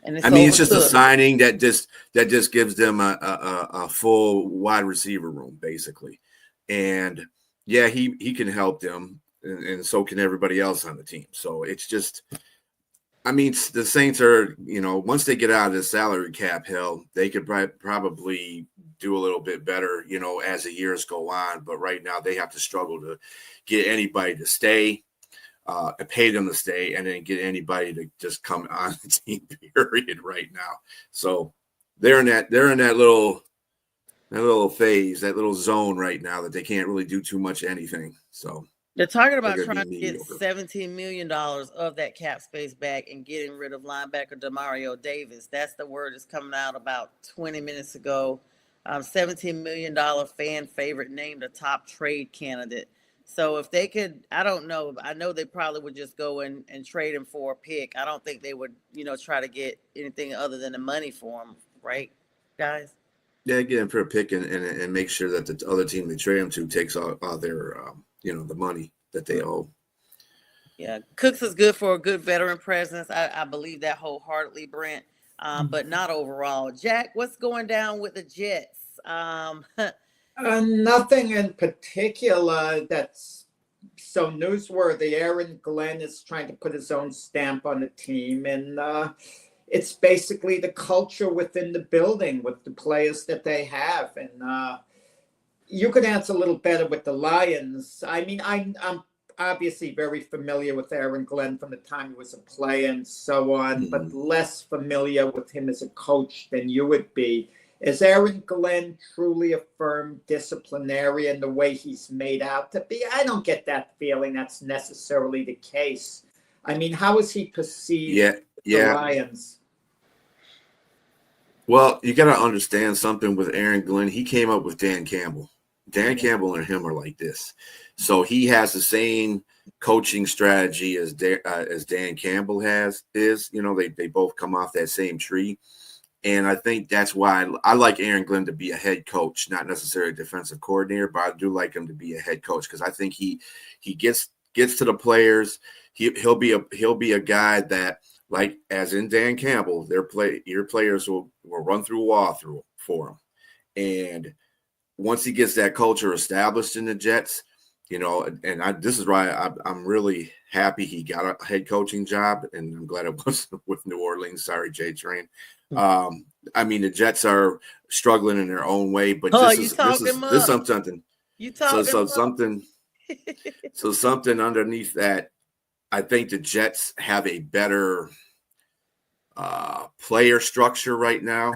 And I mean, it's just a signing that just gives them a full wide receiver room, basically. And yeah, he can help them, and so can everybody else on the team. So it's just, I mean, the Saints are, once they get out of the salary cap hell, they could probably do a little bit better, as the years go on. But right now they have to struggle to get anybody to stay. Pay them to stay, and then get anybody to just come on the team, period, right now. So they're in that little phase, that little zone right now that they can't really do too much anything. So they're talking about trying to get $17 million of that cap space back and getting rid of linebacker Demario Davis. That's the word that's coming out about 20 minutes ago. $17 million fan favorite, named a top trade candidate. So if they could, I don't know. I know they probably would just go and trade him for a pick. I don't think they would, try to get anything other than the money for him, right, guys? Yeah, get him for a pick and make sure that the other team they trade him to takes all their, the money that they owe. Yeah, Cooks is good for a good veteran presence. I believe that wholeheartedly, Brent, but not overall. Jack, what's going down with the Jets? Nothing in particular that's so newsworthy. Aaron Glenn is trying to put his own stamp on the team, and it's basically the culture within the building with the players that they have. And you could answer a little better with the Lions. I mean, I'm obviously very familiar with Aaron Glenn from the time he was a player and so on, but less familiar with him as a coach than you would be. Is Aaron Glenn truly a firm disciplinarian the way he's made out to be? I don't get that feeling that's necessarily the case. I mean, how is he perceived the Lions? Well, you got to understand something with Aaron Glenn. He came up with Dan Campbell. Dan Campbell and him are like this. So he has the same coaching strategy as Dan Campbell is. They both come off that same tree. And I think that's why I like Aaron Glenn to be a head coach, not necessarily a defensive coordinator, but I do like him to be a head coach because I think he gets to the players. He'll be a guy that, like as in Dan Campbell, your players will run through a wall for him. And once he gets that culture established in the Jets, this is why I'm really happy he got a head coaching job, and I'm glad it wasn't with New Orleans. Sorry, J Train. I mean, the Jets are struggling in their own way, but this is something. You talking So something underneath that. I think the Jets have a better player structure right now,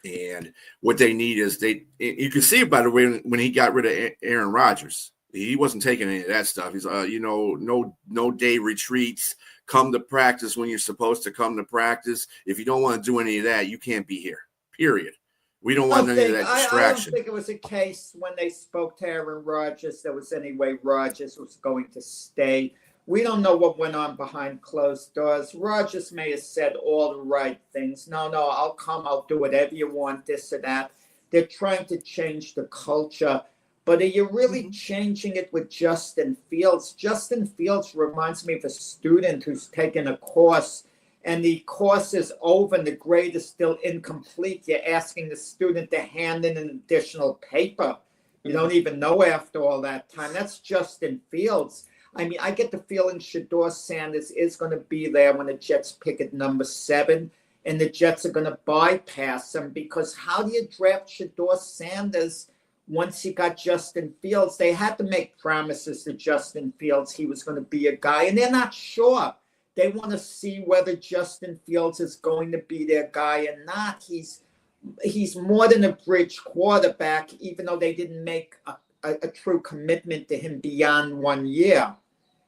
and what they need is you can see it by the way when he got rid of Aaron Rodgers. He wasn't taking any of that stuff. He's, no day retreats. Come to practice when you're supposed to come to practice. If you don't want to do any of that, you can't be here. Period. We don't want any of that distraction. I don't think it was a case when they spoke to Aaron Rodgers there was any way Rodgers was going to stay. We don't know what went on behind closed doors. Rodgers may have said all the right things. No, I'll come. I'll do whatever you want, this or that. They're trying to change the culture. But are you really changing it with Justin Fields? Justin Fields reminds me of a student who's taken a course, and the course is over and the grade is still incomplete. You're asking the student to hand in an additional paper. You don't even know after all that time. That's Justin Fields. I mean, I get the feeling Shedeur Sanders is going to be there when the Jets pick at number 7, and the Jets are going to bypass him, because how do you draft Shedeur Sanders once you got Justin Fields? They had to make promises to Justin Fields he was going to be a guy, and they're not sure. They want to see whether Justin Fields is going to be their guy or not. He's more than a bridge quarterback, even though they didn't make a true commitment to him beyond 1 year.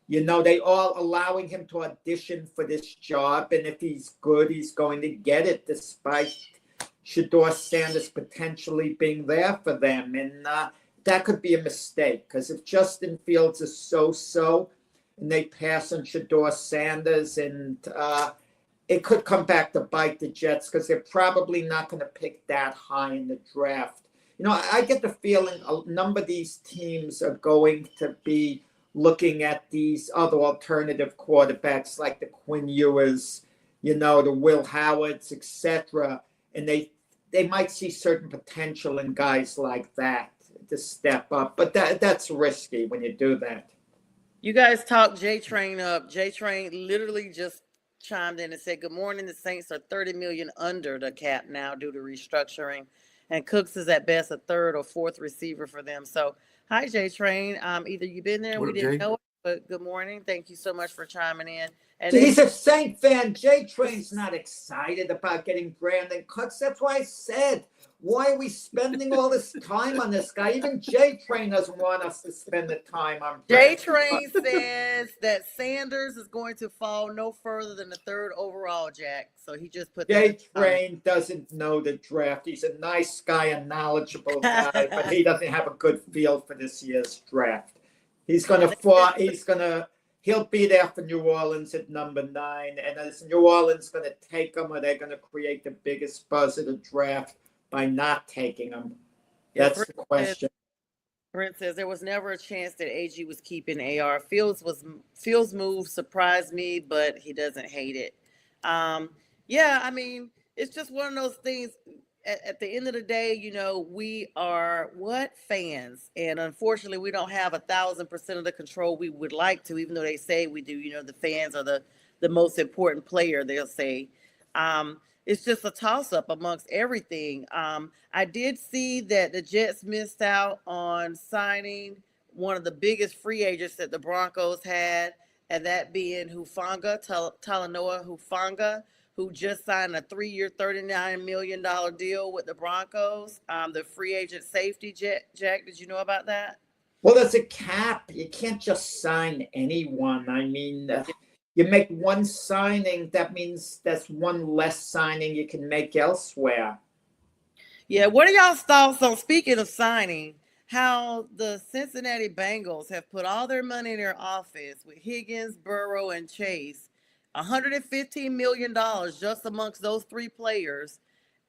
They all allowing him to audition for this job, and if he's good, he's going to get it, despite Shedeur Sanders potentially being there for them. And that could be a mistake, because if Justin Fields is so-so and they pass on Shedeur Sanders, and it could come back to bite the Jets, because they're probably not going to pick that high in the draft. I get the feeling a number of these teams are going to be looking at these other alternative quarterbacks like the Quinn Ewers, the Will Howards, etc. And they might see certain potential in guys like that to step up. But that's risky when you do that. You guys talked J-Train up. J-Train literally just chimed in and said, good morning. The Saints are $30 million under the cap now due to restructuring. And Cooks is at best a third or fourth receiver for them. So, hi, J-Train. Either you've been there, we didn't know it, but good morning. Thank you so much for chiming in. And he's a Saint fan. J-Train's not excited about getting Brandon Cooks. That's why I said, why are we spending all this time on this guy? Even J-Train doesn't want us to spend the time on Brandon. J-Train says that Sanders is going to fall no further than the 3rd overall, Jack. So he just put J-Train doesn't know the draft. He's a nice guy, a knowledgeable guy, but he doesn't have a good feel for this year's draft. He'll be there for New Orleans at number 9. And is New Orleans going to take him, or they're going to create the biggest buzz of the draft by not taking him? That's the question. Brent says there was never a chance that AG was keeping AR. Fields' move surprised me, but he doesn't hate it. Yeah, I mean, it's just one of those things. At the end of the day, we are fans, and unfortunately, we don't have 1,000% of the control we would like to, even though they say we do. The fans are the most important player. They'll say it's just a toss-up amongst everything. I did see that the Jets missed out on signing one of the biggest free agents that the Broncos had, and that being Hufanga, Talanoa Hufanga, who just signed a 3-year, $39 million deal with the Broncos. The free agent safety, Jack, did you know about that? Well, there's a cap. You can't just sign anyone. I mean, you make one signing, that means that's one less signing you can make elsewhere. Yeah, what are y'all's thoughts on, speaking of signing, how the Cincinnati Bengals have put all their money in their office with Higgins, Burrow, and Chase, $115 million just amongst those 3 players,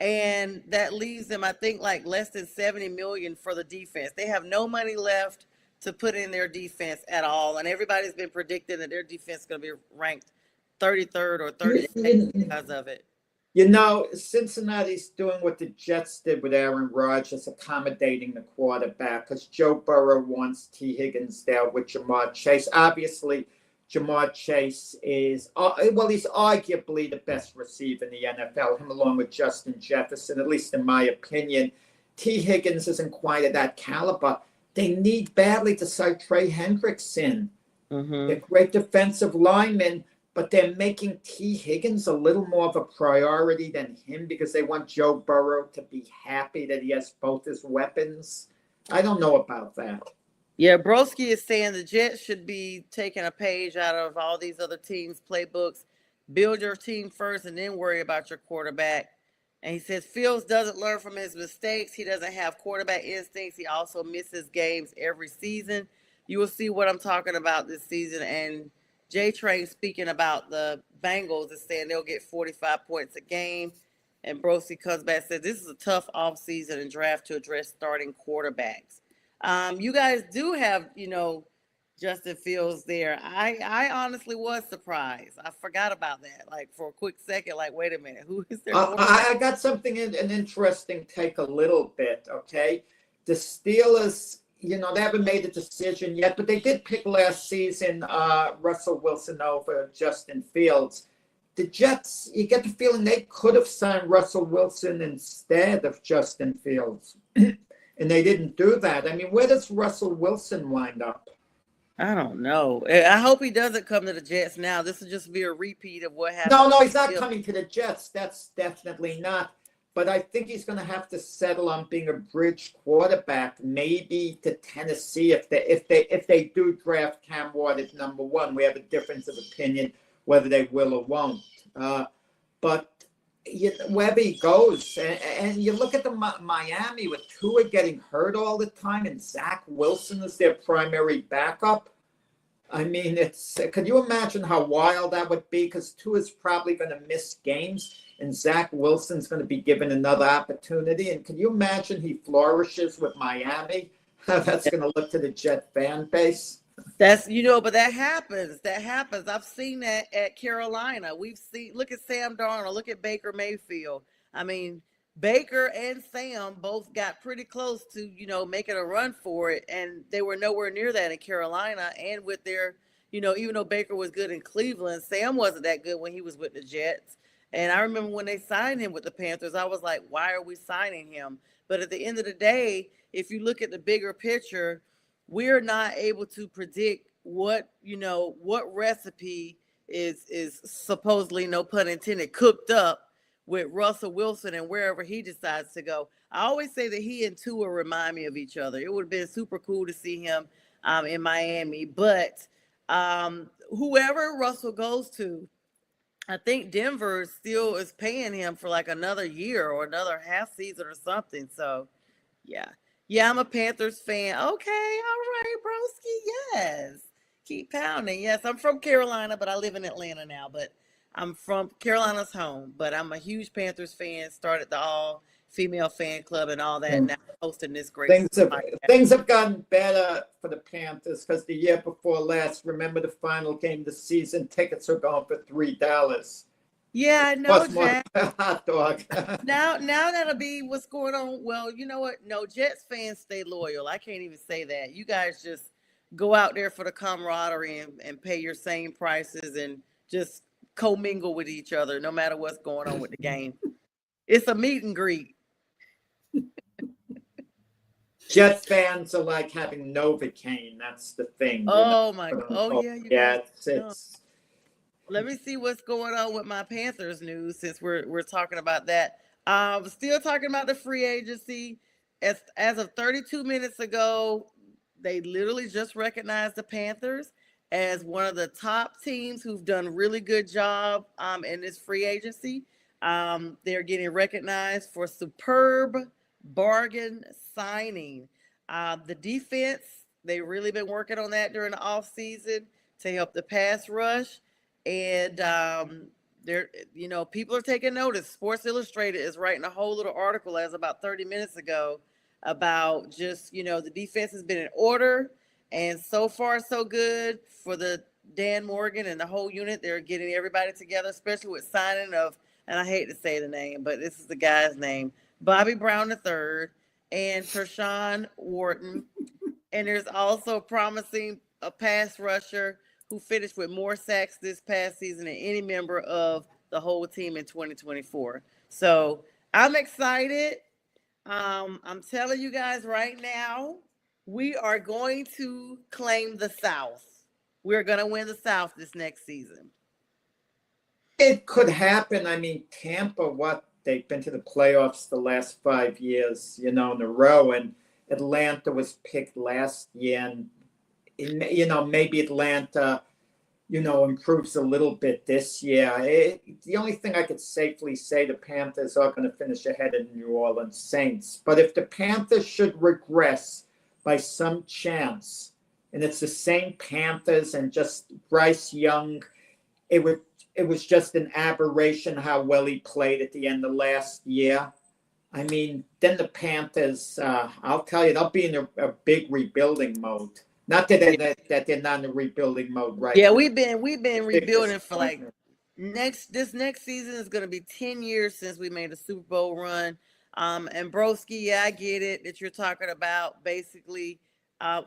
and that leaves them, I think, like less than $70 million for the defense. They have no money left to put in their defense at all, and everybody's been predicting that their defense is going to be ranked 33rd or 38th because of it. Cincinnati's doing what the Jets did with Aaron Rodgers, accommodating the quarterback, because Joe Burrow wants T. Higgins there with Jamar Chase. Obviously, Jamar Chase is, he's arguably the best receiver in the NFL, him along with Justin Jefferson, at least in my opinion. T. Higgins isn't quite at that caliber. They need badly to sign Trey Hendrickson. They're great defensive linemen, but they're making T. Higgins a little more of a priority than him because they want Joe Burrow to be happy that he has both his weapons. I don't know about that. Yeah, Broski is saying the Jets should be taking a page out of all these other teams' playbooks. Build your team first and then worry about your quarterback. And he says Fields doesn't learn from his mistakes. He doesn't have quarterback instincts. He also misses games every season. You will see what I'm talking about this season. And J Train speaking about the Bengals is saying they'll get 45 points a game. And Broski comes back and says this is a tough offseason and draft to address starting quarterbacks. You guys do have, Justin Fields there. I honestly was surprised. I forgot about that. Like for a quick second, like, wait a minute, who is there? I got something, an interesting take a little bit, okay? The Steelers, they haven't made a decision yet, but they did pick last season Russell Wilson over Justin Fields. The Jets, you get the feeling they could have signed Russell Wilson instead of Justin Fields. And they didn't do that. I mean, where does Russell Wilson wind up? I don't know. I hope he doesn't come to the Jets now. This will just be a repeat of what happened. No, he's not coming to the Jets. That's definitely not. But I think he's going to have to settle on being a bridge quarterback, maybe to Tennessee if they do draft Cam Ward at number 1. We have a difference of opinion whether they will or won't. But wherever he goes, and you look at the Miami with Tua getting hurt all the time, and Zach Wilson is their primary backup. I mean, could you imagine how wild that would be? Because Tua's probably going to miss games, and Zach Wilson's going to be given another opportunity. And can you imagine he flourishes with Miami? How that's going to look to the Jet fan base. That's, but that happens. I've seen that at Carolina. Look at Sam Darnold, look at Baker Mayfield. I mean, Baker and Sam both got pretty close to, making a run for it. And they were nowhere near that in Carolina. And with their, even though Baker was good in Cleveland, Sam wasn't that good when he was with the Jets. And I remember when they signed him with the Panthers, I was like, why are we signing him? But at the end of the day, if you look at the bigger picture, we're not able to predict what recipe is supposedly, no pun intended, cooked up with Russell Wilson and wherever he decides to go. I always say that he and Tua remind me of each other. It would have been super cool to see him in Miami. But whoever Russell goes to, I think Denver still is paying him for like another year or another half season or something. So, yeah. Yeah, I'm a Panthers fan. Okay, all right, broski. Yes. Keep pounding. Yes, I'm from Carolina, but I live in Atlanta now. But I'm from Carolina's home. But I'm a huge Panthers fan. Started the all-female fan club and all that. Now hosting this great things have gotten better for the Panthers because the year before last, remember the final game of the season, tickets are going for $3. Yeah, I know, Jack. Hot dog. Now that'll be what's going on. Well, you know what? No, Jets fans stay loyal. I can't even say that. You guys just go out there for the camaraderie and pay your same prices and just commingle with each other, no matter what's going on with the game. It's a meet and greet. Jet fans are like having Novocaine. That's the thing. Oh my! Oh yeah. Yeah, it's. Let me see what's going on with my Panthers news since we're talking about that. Still talking about the free agency. As of 32 minutes ago, they literally just recognized the Panthers as one of the top teams who've done a really good job in this free agency. They're getting recognized for superb bargain signing. The defense, they've really been working on that during the offseason to help the pass rush. And people are taking notice. Sports Illustrated is writing a whole little article as about 30 minutes ago about just, the defense has been in order. And so far, so good for the Dan Morgan and the whole unit. They're getting everybody together, especially with signing of, and I hate to say the name, but this is the guy's name, Bobby Brown III and Tershawn Wharton. And there's also promising a pass rusher who finished with more sacks this past season than any member of the whole team in 2024. So I'm excited. I'm telling you guys right now, we are going to claim the South. We're going to win the South this next season. It could happen. I mean, Tampa, they've been to the playoffs the last 5 years, in a row. And Atlanta was picked last year, and maybe Atlanta, improves a little bit this year. The only thing I could safely say, the Panthers are going to finish ahead of New Orleans Saints. But if the Panthers should regress by some chance, and it's the same Panthers and just Bryce Young, it was just an aberration how well he played at the end of last year. I mean, then the Panthers, I'll tell you, they'll be in a big rebuilding mode. Not that they're not in a rebuilding mode right Yeah, now. we've been rebuilding for like this next season is going to be 10 years since we made a Super Bowl run. And Broski, yeah, I get it that you're talking about basically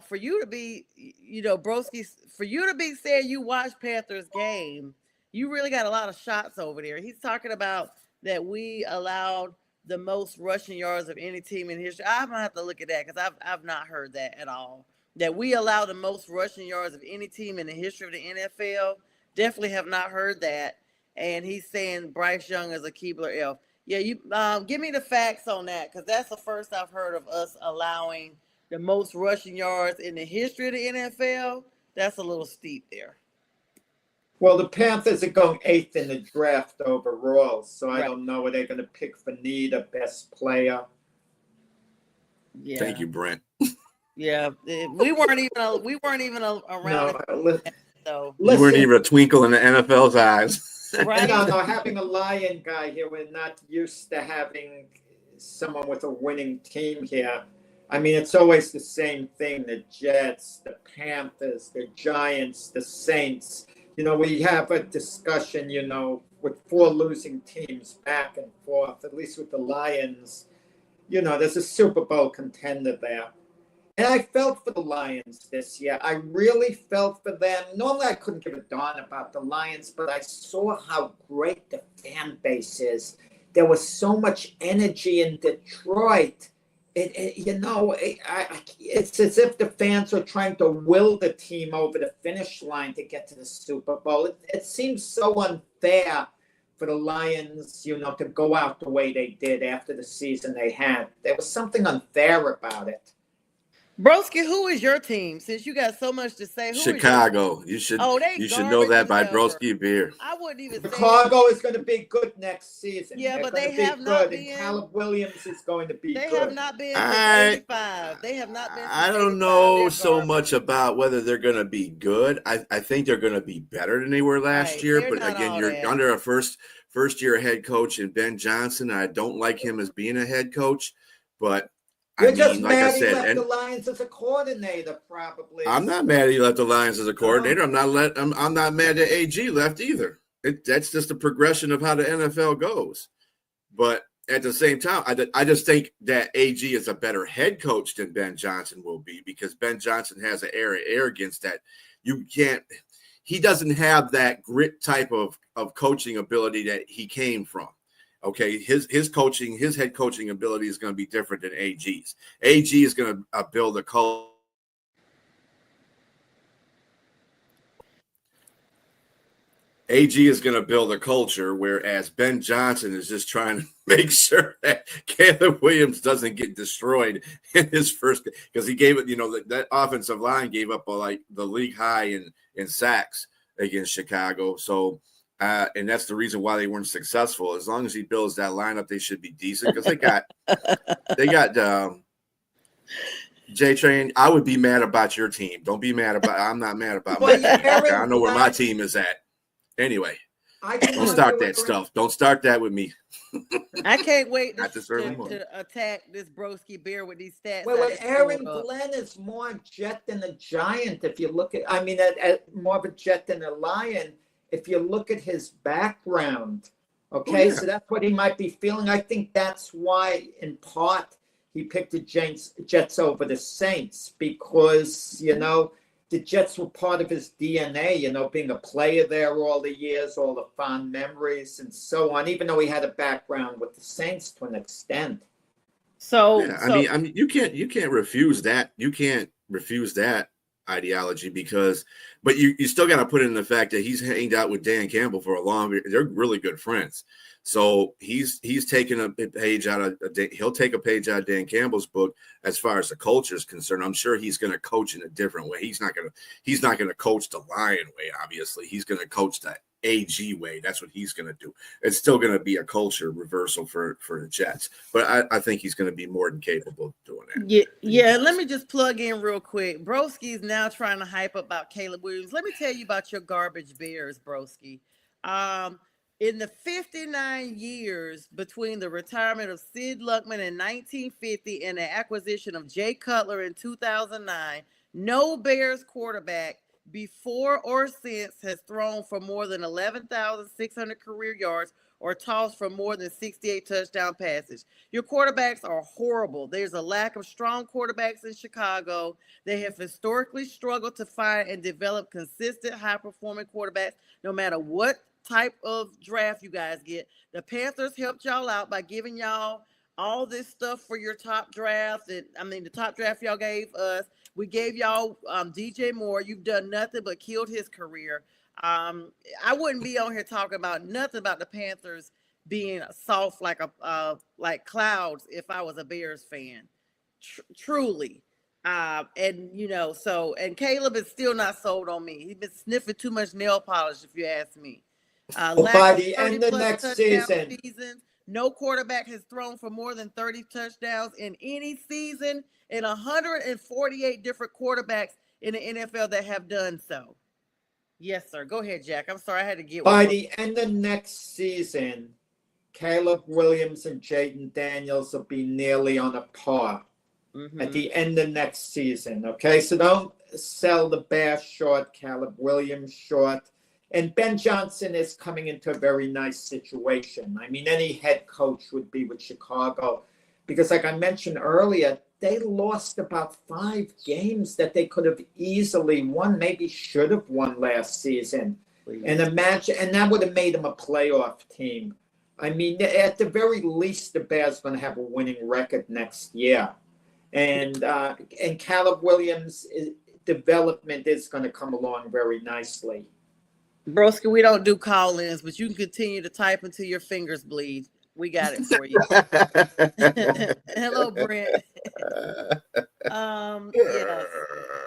for you to be, Broski, for you to be saying you watch Panthers game, you really got a lot of shots over there. He's talking about that we allowed the most rushing yards of any team in history. I'm gonna have to look at that because I've not heard that at all. That we allow the most rushing yards of any team in the history of the NFL. Definitely have not heard that. And he's saying Bryce Young is a Keebler elf. Yeah, you give me the facts on that because that's the first I've heard of us allowing the most rushing yards in the history of the NFL. That's a little steep there. Well, the Panthers are going 8th in the draft overall, so I Right. don't know. Are they going to pick Fanita, best player? Yeah. Thank you, Brent. Yeah, we weren't even around. No, So You weren't listen, even a twinkle in the NFL's eyes. right. no, having a Lion guy here, we're not used to having someone with a winning team here. I mean, it's always the same thing, the Jets, the Panthers, the Giants, the Saints. We have a discussion, with 4 losing teams back and forth, at least with the Lions. There's a Super Bowl contender there. And I felt for the Lions this year. I really felt for them. Normally, I couldn't give a darn about the Lions, but I saw how great the fan base is. There was so much energy in Detroit. It's as if the fans are trying to will the team over the finish line to get to the Super Bowl. It seems so unfair for the Lions, to go out the way they did after the season they had. There was something unfair about it. Broski, who is your team? Since you got so much to say, who Chicago. You should know that by Broski Beer. I wouldn't even say Chicago is going to be good next season. Yeah, They're but gonna they be have not good, and been. Caleb Williams is going to be They good. have not been since I- 85. They have not been since I don't 85. know They're so garbage. much about whether they're going to be good. I think they're going to be better than they were last Right, year. they're But not again, all you're that. under a first year head coach in Ben Johnson. I don't like him as being a head coach, but You're just like I mad he said, left and the Lions as a coordinator, probably. I'm not mad he left the Lions as a coordinator. I'm not mad that AG left either. That's just the progression of how the NFL goes. But at the same time, I just think that AG is a better head coach than Ben Johnson will be because Ben Johnson has an air of arrogance that you can't. He doesn't have that grit type of coaching ability that he came from. Okay, his head coaching ability is going to be different than AG's. AG is going to build a culture. AG is going to build a culture, whereas Ben Johnson is just trying to make sure that Caleb Williams doesn't get destroyed in his first, because he gave it, that offensive line gave up like the league high in sacks against Chicago. So, and that's the reason why they weren't successful. As long as he builds that lineup, they should be decent because they got J-Train. I would be mad about your team. Don't be mad about. I'm not mad about my Well, team. Aaron I know where my Glenn- team is at. Anyway, I can don't start argue that with stuff. Don't start that with me. I can't wait Not this early morning. to attack this Broski Beer with these stats. Well, I just Aaron pulled up. Glenn is more Jet than a Giant. If you look at, more of a Jet than a Lion. If you look at his background, okay, yeah. so that's what he might be feeling. I think that's why, in part, he picked the Jets over the Saints because the Jets were part of his DNA. Being a player there all the years, all the fond memories, and so on. Even though he had a background with the Saints to an extent. So, Yeah, I mean, you can't refuse that. You can't refuse that. ideology but you still got to put in the fact that he's hanged out with Dan Campbell for a long. They're really good friends. So he's taken a page out of he'll take a page out of Dan Campbell's book as far as the culture is concerned. I'm sure he's going to coach in a different way. He's not going to coach the Lion way. Obviously, he's going to coach the AG way. That's what he's going to do. It's still going to be a culture reversal for the Jets, but I think he's going to be more than capable of doing that. Yeah. Let me just plug in real quick. Broski is now trying to hype up about Caleb Williams. Let me tell you about your garbage Bears, Broski. In the 59 years between the retirement of Sid Luckman in 1950 and the acquisition of Jay Cutler in 2009, no Bears quarterback before or since has thrown for more than 11,600 career yards or tossed for more than 68 touchdown passes. Your quarterbacks are horrible. There's a lack of strong quarterbacks in Chicago. They have historically struggled to find and develop consistent, high-performing quarterbacks no matter what type of draft you guys get. The Panthers helped y'all out by giving y'all all this stuff for your top draft. The top draft y'all gave us. We gave y'all DJ Moore. You've done nothing but killed his career. I wouldn't be on here talking about nothing about the Panthers being soft like clouds if I was a Bears fan. Truly. And Caleb is still not sold on me. He's been sniffing too much nail polish, if you ask me. By the end of next season, no quarterback has thrown for more than 30 touchdowns in any season, and 148 different quarterbacks in the NFL that have done so. Yes, sir. Go ahead, Jack. I'm sorry, I had to get by the end of next season, Caleb Williams and Jaden Daniels will be nearly on a par at the end of next season. Okay, so don't sell the Bears short, Caleb Williams short. And Ben Johnson is coming into a very nice situation. I mean, any head coach would be with Chicago because, like I mentioned earlier, they lost about 5 games that they could have easily won, maybe should have won last season. And that would have made them a playoff team. I mean, at the very least, the Bears are going to have a winning record next year. And Caleb Williams' development is going to come along very nicely. Broski, we don't do call-ins, but you can continue to type until your fingers bleed. We got it for you. Hello, Brent. Yes.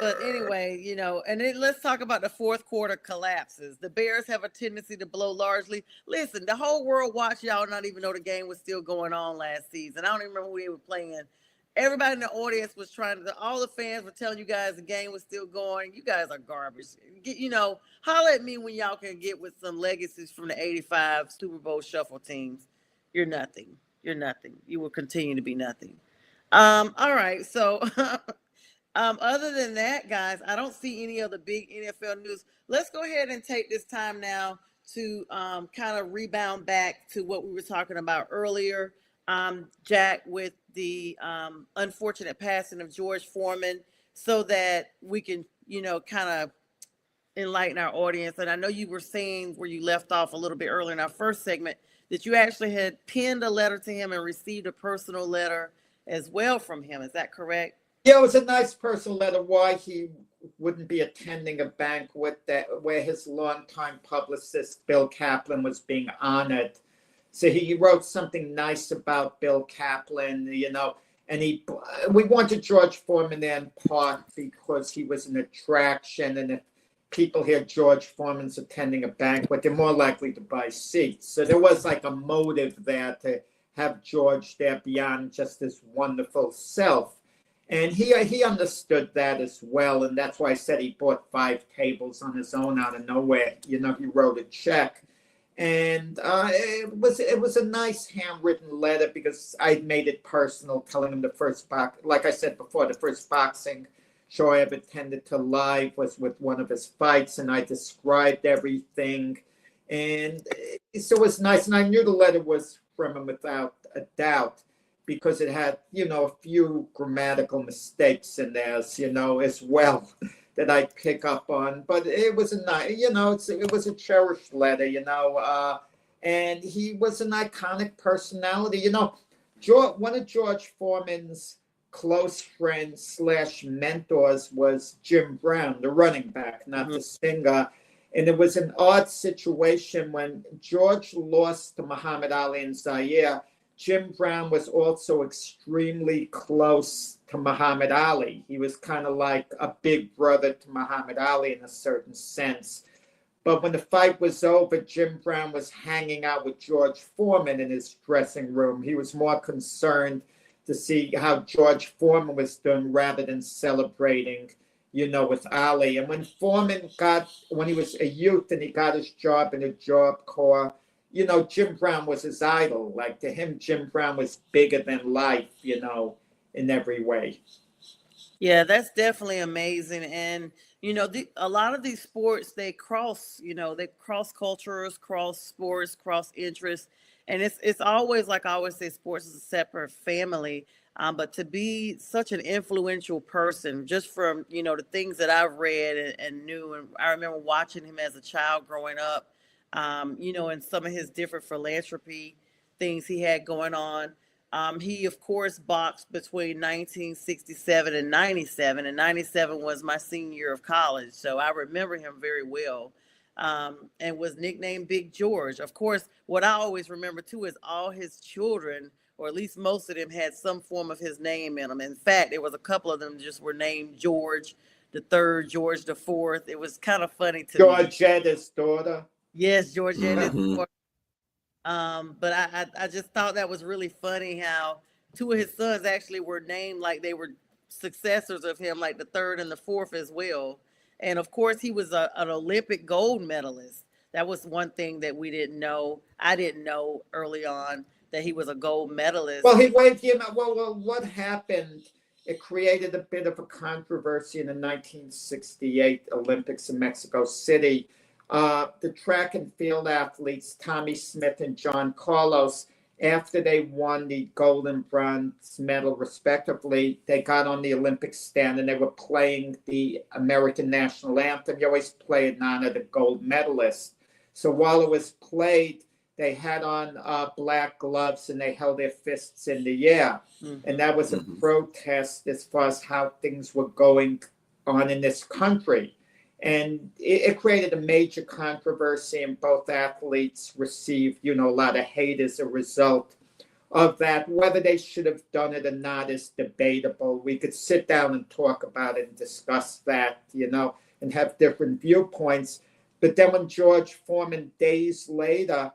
But anyway, and then let's talk about the fourth quarter collapses. The Bears have a tendency to blow largely. Listen, the whole world watched y'all not even know the game was still going on last season. I don't even remember who they were playing. Everybody in the audience was all the fans were telling you guys the game was still going. You guys are garbage. Holler at me when y'all can get with some legacies from the 85 Super Bowl shuffle teams. You're nothing. You're nothing. You will continue to be nothing. All right. So other than that, guys, I don't see any other big NFL news. Let's go ahead and take this time now to kind of rebound back to what we were talking about earlier. Jack, with the unfortunate passing of George Foreman, so that we can, kind of enlighten our audience. And I know you were saying where you left off a little bit earlier in our first segment that you actually had penned a letter to him and received a personal letter as well from him. Is that correct? Yeah, it was a nice personal letter why he wouldn't be attending a banquet where his longtime publicist, Bill Kaplan, was being honored. So he wrote something nice about Bill Kaplan, and we wanted George Foreman there in part because he was an attraction, and if people hear George Foreman's attending a banquet, they're more likely to buy seats. So there was like a motive there to have George there beyond just his wonderful self. And he understood that as well, and that's why I said he bought 5 tables on his own out of nowhere. He wrote a check. And it was a nice handwritten letter because I made it personal, telling him like I said before, the first boxing show I ever attended to live was with one of his fights, and I described everything. And so it was nice. And I knew the letter was from him without a doubt because it had, a few grammatical mistakes in there, as well. That I pick up on, but it was a nice, it was a cherished letter, and he was an iconic personality. One of George Foreman's close friends / mentors was Jim Brown, the running back, not the singer. And it was an odd situation when George lost to Muhammad Ali in Zaire. Jim Brown was also extremely close to Muhammad Ali. He was kind of like a big brother to Muhammad Ali in a certain sense. But when the fight was over, Jim Brown was hanging out with George Foreman in his dressing room. He was more concerned to see how George Foreman was doing rather than celebrating, with Ali. And when when he was a youth and he got his job in a Job Corps, Jim Brown was his idol. Like, to him, Jim Brown was bigger than life, in every way. Yeah, that's definitely amazing. And, a lot of these sports, they cross cultures, cross sports, cross interests. And it's always, like I always say, sports is a separate family. But to be such an influential person, just from, the things that I've read and knew, and I remember watching him as a child growing up, and some of his different philanthropy things he had going on. He, of course, boxed between 1967 and 97, and 97 was my senior year of college. So I remember him very well, and was nicknamed Big George. Of course, what I always remember, too, is all his children, or at least most of them, had some form of his name in them. In fact, there was a couple of them just were named George the Third, George the Fourth. It was kind of funny to me. Georgetta's daughter. Yes, Georgetta's daughter. But I just thought that was really funny how two of his sons actually were named like they were successors of him, like the third and the fourth as well. And of course, he was an Olympic gold medalist. That was one thing that we didn't know. I didn't know early on that he was a gold medalist. Well, what happened? It created a bit of a controversy in the 1968 Olympics in Mexico City. The track and field athletes, Tommy Smith and John Carlos, after they won the gold and bronze medal respectively, they got on the Olympic stand and they were playing the American national anthem. You always play it in honor of the gold medalist. So while it was played, they had on black gloves and they held their fists in the air. And that was a protest as far as how things were going on in this country. And it created a major controversy, and both athletes received, a lot of hate as a result of that. Whether they should have done it or not is debatable. We could sit down and talk about it and discuss that, and have different viewpoints. But then when George Foreman, days later,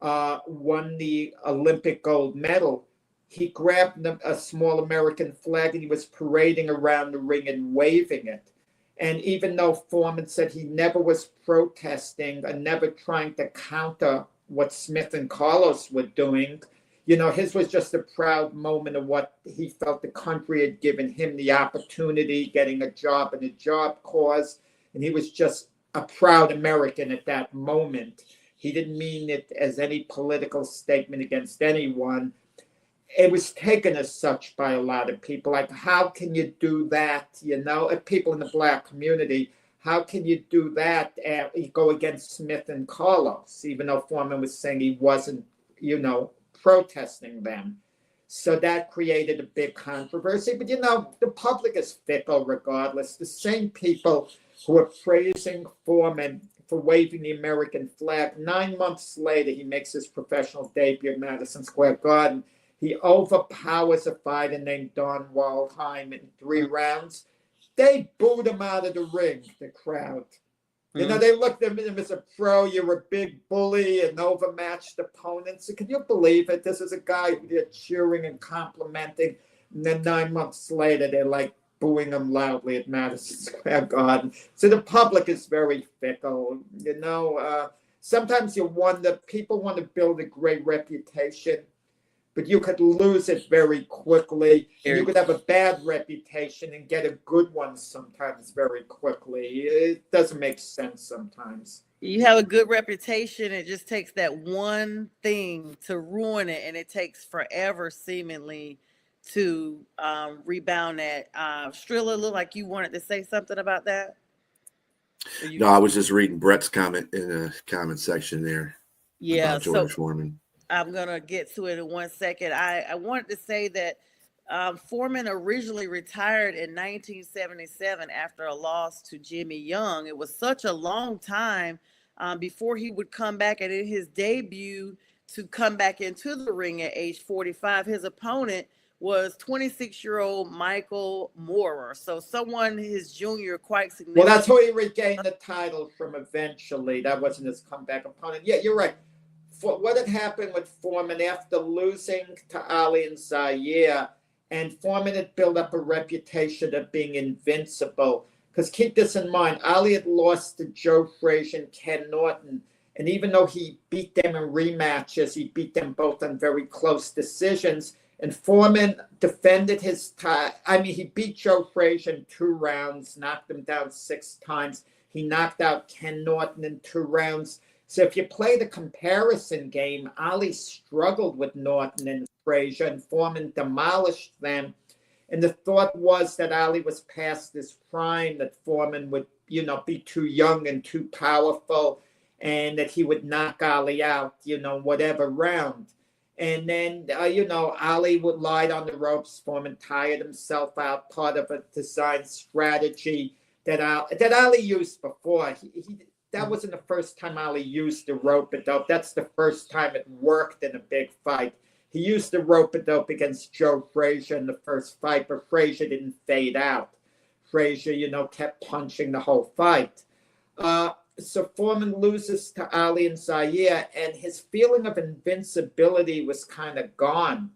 won the Olympic gold medal, he grabbed a small American flag and he was parading around the ring and waving it. And even though Foreman said he never was protesting and never trying to counter what Smith and Carlos were doing, his was just a proud moment of what he felt the country had given him, the opportunity, getting a job in a Job Corps. And he was just a proud American at that moment. He didn't mean it as any political statement against anyone. It was taken as such by a lot of people. Like, how can you do that? People in the Black community, how can you do that? You go against Smith and Carlos, even though Foreman was saying he wasn't, protesting them. So that created a big controversy. But, the public is fickle regardless. The same people who are praising Foreman for waving the American flag, 9 months later, he makes his professional debut at Madison Square Garden. He overpowers a fighter named Don Waldheim in 3 rounds. They booed him out of the ring, the crowd. They looked at him as a pro. You're a big bully and overmatched opponent. So can you believe it? This is a guy they're cheering and complimenting. And then 9 months later, they're like booing him loudly at Madison Square Garden. So the public is very fickle. Sometimes you wonder, people want to build a great reputation, but you could lose it very quickly. You could have a bad reputation and get a good one sometimes very quickly. It doesn't make sense sometimes. You have a good reputation. It just takes that one thing to ruin it, and it takes forever, seemingly, to rebound that. Strilla, looked like you wanted to say something about that. No, I was just reading Brett's comment in the comment section there. Yeah, about George Foreman. I'm going to get to it in 1 second. I wanted to say that Foreman originally retired in 1977 after a loss to Jimmy Young. It was such a long time before he would come back, and in his debut to come back into the ring at age 45, his opponent was 26-year-old Michael Moorer. So someone his junior, quite significant. Well, that's who he regained the title from eventually. That wasn't his comeback opponent. Yeah, you're right. For what had happened with Foreman after losing to Ali and Zaire, and Foreman had built up a reputation of being invincible. Because keep this in mind, Ali had lost to Joe Frazier and Ken Norton. And even though he beat them in rematches, he beat them both on very close decisions. And Foreman defended his tie. I mean, he beat Joe Frazier in 2 rounds, knocked him down 6 times. He knocked out Ken Norton in 2 rounds. So if you play the comparison game, Ali struggled with Norton and Frazier, and Foreman demolished them. And the thought was that Ali was past his prime, that Foreman would, be too young and too powerful, and that he would knock Ali out, whatever round. And then, Ali would lie on the ropes. Foreman tired himself out, part of a design strategy that Ali used before. That wasn't the first time Ali used the rope-a-dope. That's the first time it worked in a big fight. He used the rope-a-dope against Joe Frazier in the first fight, but Frazier didn't fade out. Frazier, kept punching the whole fight. So Foreman loses to Ali and Zaire, and his feeling of invincibility was kind of gone,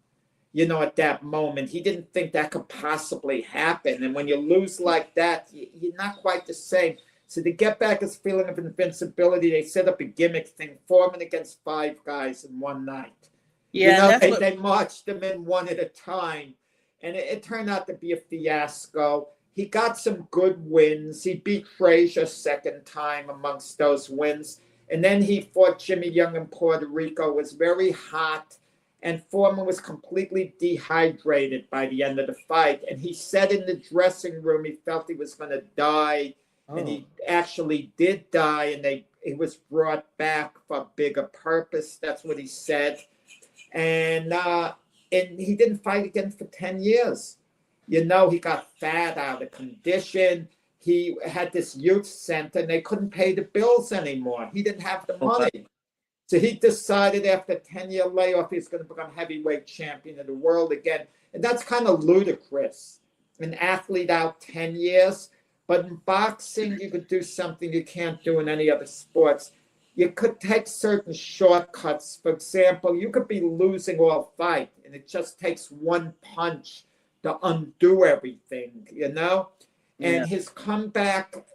at that moment. He didn't think that could possibly happen. And when you lose like that, you're not quite the same. So to get back his feeling of invincibility, they set up a gimmick thing, Foreman against 5 guys in one night. Yeah, they marched them in one at a time. And it turned out to be a fiasco. He got some good wins. He beat Frazier 2nd time amongst those wins. And then he fought Jimmy Young in Puerto Rico. It was very hot. And Foreman was completely dehydrated by the end of the fight. And he said in the dressing room he felt he was going to die. Oh. And he actually did die. And he was brought back for a bigger purpose. That's what he said. And he didn't fight again for 10 years. He got fat, out of condition. He had this youth center, and they couldn't pay the bills anymore. He didn't have the money. So he decided after a 10-year layoff, he's going to become heavyweight champion of the world again. And that's kind of ludicrous. An athlete out 10 years. But in boxing, you could do something you can't do in any other sports. You could take certain shortcuts. For example, you could be losing all fight, and it just takes one punch to undo everything, And his comeback,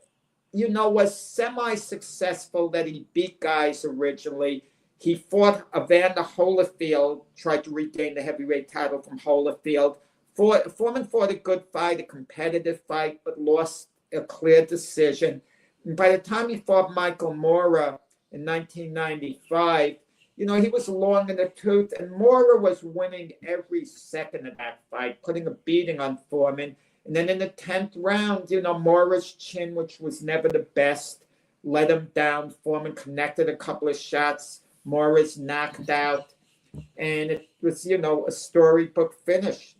was semi-successful, that he beat guys originally. He fought Evander Holyfield, tried to regain the heavyweight title from Holyfield. Foreman fought a good fight, a competitive fight, but lost a clear decision. And by the time he fought Michael Moorer in 1995, he was long in the tooth, and Moorer was winning every second of that fight, putting a beating on Foreman. And then in the 10th round, Moorer's chin, which was never the best, let him down. Foreman connected a couple of shots. Moorer's knocked out. And it was, a storybook finish.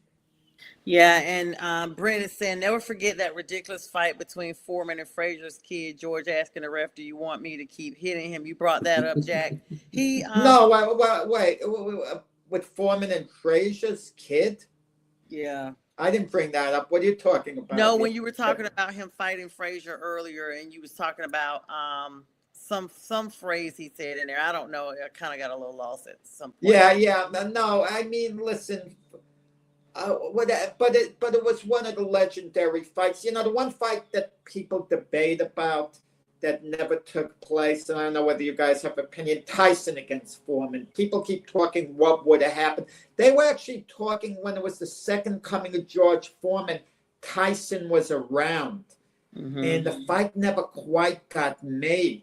Yeah, and Brent is saying, never forget that ridiculous fight between Foreman and Frazier's kid. George asking the ref, do you want me to keep hitting him? You brought that up, Jack. No, wait. With Foreman and Frazier's kid? Yeah. I didn't bring that up. What are you talking about? No, when you were talking about him fighting Frazier earlier, and you was talking about some phrase he said in there. I don't know. I kind of got a little lost at some point. Yeah. No, I mean, listen. But it was one of the legendary fights. The one fight that people debate about that never took place, and I don't know whether you guys have an opinion, Tyson against Foreman. People keep talking what would have happened. They were actually talking when it was the second coming of George Foreman, Tyson was around. Mm-hmm. And the fight never quite got made.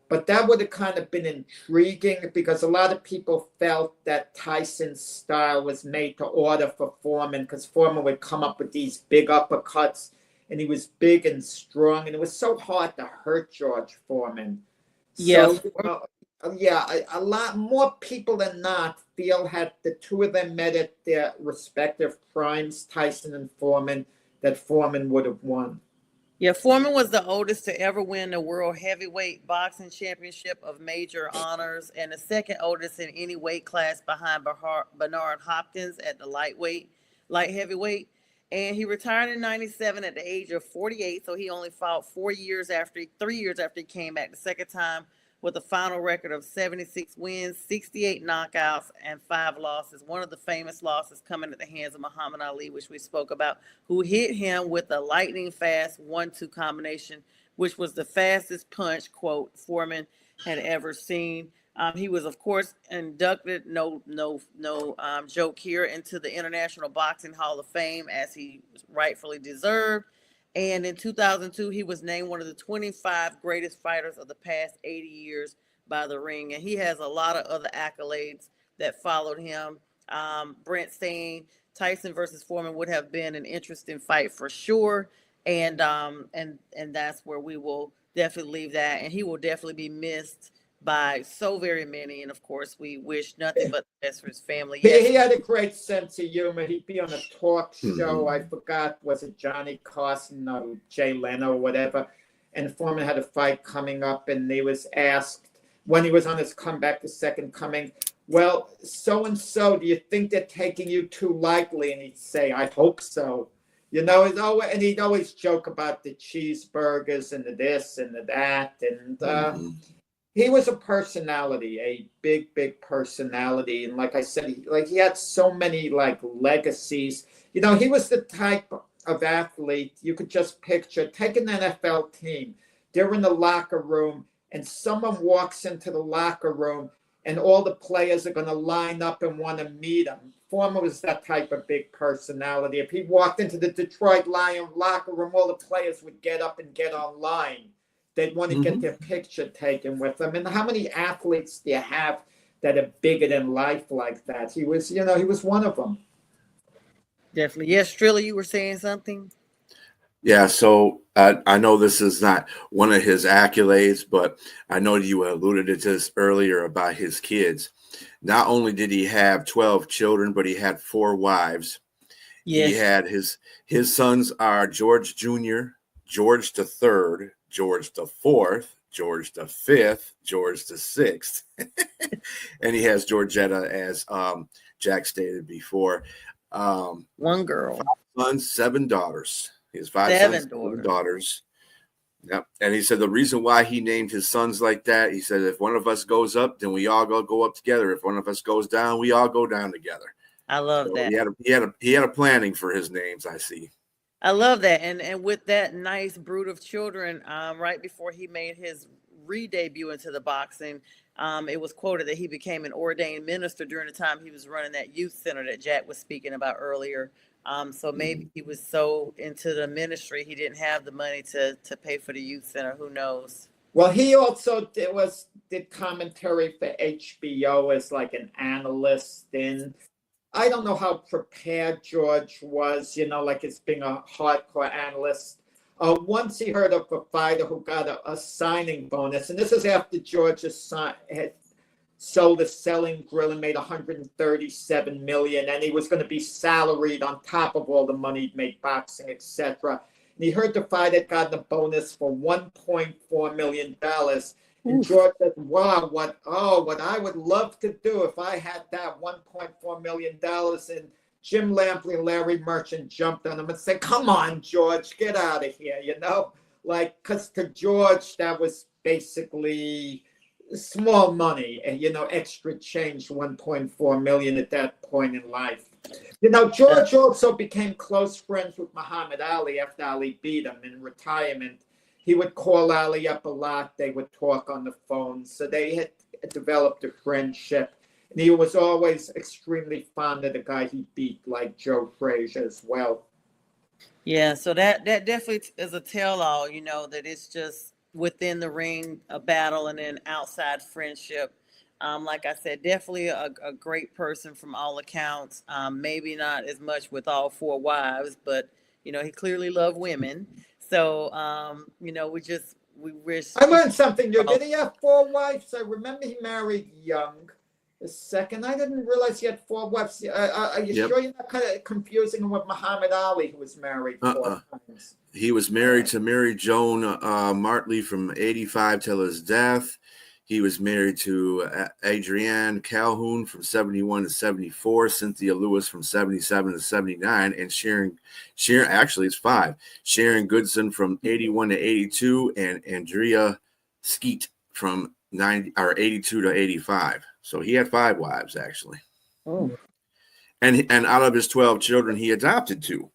But that would have kind of been intriguing, because a lot of people felt that Tyson's style was made to order for Foreman, because Foreman would come up with these big uppercuts, and he was big and strong, and it was so hard to hurt George Foreman. Yeah. So, yeah, a lot more people than not feel had the two of them met at their respective primes, Tyson and Foreman, that Foreman would have won. Yeah, Foreman was the oldest to ever win the World Heavyweight Boxing Championship of major honors and the second oldest in any weight class behind Bernard Hopkins at the light heavyweight. And he retired in 97 at the age of 48. So he only fought 3 years after he came back the second time with a final record of 76 wins, 68 knockouts, and 5 losses. One of the famous losses coming at the hands of Muhammad Ali, which we spoke about, who hit him with a lightning fast 1-2 combination, which was the fastest punch, quote, Foreman had ever seen. He was, of course, inducted, no joke here, into the International Boxing Hall of Fame, as he rightfully deserved. And in 2002, he was named one of the 25 greatest fighters of the past 80 years by The Ring. And he has a lot of other accolades that followed him. Brent saying Tyson versus Foreman would have been an interesting fight for sure. And that's where we will definitely leave that. And he will definitely be missed by so very many. And of course, we wish nothing but the best for his family. He, Yes. he had a great sense of humor. He'd be on a talk show. I forgot, was it Johnny Carson or Jay Leno or whatever? And Foreman had a fight coming up, and he was asked when he was on his comeback, the second coming, well, so-and-so, do you think they're taking you too lightly? And he'd say, I hope so. You know, and he'd always joke about the cheeseburgers and the this and the that. And he was a personality, a big personality. And like I said, he had so many legacies. You know, he was the type of athlete you could just picture. Take an NFL team. They're in the locker room and someone walks into the locker room and all the players are going to line up and want to meet him. Foreman was that type of big personality. If he walked into the Detroit Lions locker room, all the players would get up and get online. They'd want to get their picture taken with them. And how many athletes do you have that are bigger than life like that? He was one of them. Definitely. Yes, Strilla, you were saying something? Yeah, so I know this is not one of his accolades, but I know you alluded to this earlier about his kids. Not only did he have 12 children, but he had 4 wives. Yes. He had his sons are George Jr., George III, George IV, George V, George VI, and he has Georgetta, as Jack stated before. One girl. 5 sons, 7 daughters. He has 5 Seven sons, 7 daughters. Yep. And he said the reason why he named his sons like that, he said, if one of us goes up, then we all go up together. If one of us goes down, we all go down together. I love So that. he had a planning for his names, I see. I love that. And with that nice brood of children, right before he made his re-debut into the boxing, it was quoted that he became an ordained minister during the time he was running that youth center that Jack was speaking about earlier. So maybe he was so into the ministry, he didn't have the money to pay for the youth center. Who knows? Well, he also did commentary for HBO as like an analyst. And I don't know how prepared George was, like as being a hardcore analyst. Once he heard of a fighter who got a signing bonus, and this is after George had sold a selling grill and made $137 million, and he was going to be salaried on top of all the money he'd made boxing, etc. And he heard the fighter had gotten a bonus for $1.4 million. And George said, wow, what I would love to do if I had that $1.4 million. And Jim Lampley and Larry Merchant jumped on him and said, come on, George, get out of here, because to George, that was basically small money, extra change, 1.4 million at that point in life. George also became close friends with Muhammad Ali after Ali beat him in retirement. He would call Ali up a lot. They would talk on the phone. So they had developed a friendship. And he was always extremely fond of the guy he beat, like Joe Frazier as well. Yeah, so that definitely is a tell-all, that it's just within the ring, a battle, and then outside friendship. Like I said, definitely a great person from all accounts. Maybe not as much with all 4 wives, but, he clearly loved women. So, we wish. I learned something new. Oh. Did he have 4 wives? I remember he married young. The second, I didn't realize he had 4 wives. Are you Yep. sure you're not kind of confusing him with Muhammad Ali, who was married 4 times? He was married to Mary Joan Martley from 85 till his death. He was married to Adrienne Calhoun from 71 to 74, Cynthia Lewis from 77 to 79, and Sharon actually it's 5. Sharon Goodson from 81 to 82, and Andrea Skeet from 82 to 85. So he had 5 wives actually. Oh. And out of his 12 children, he adopted 2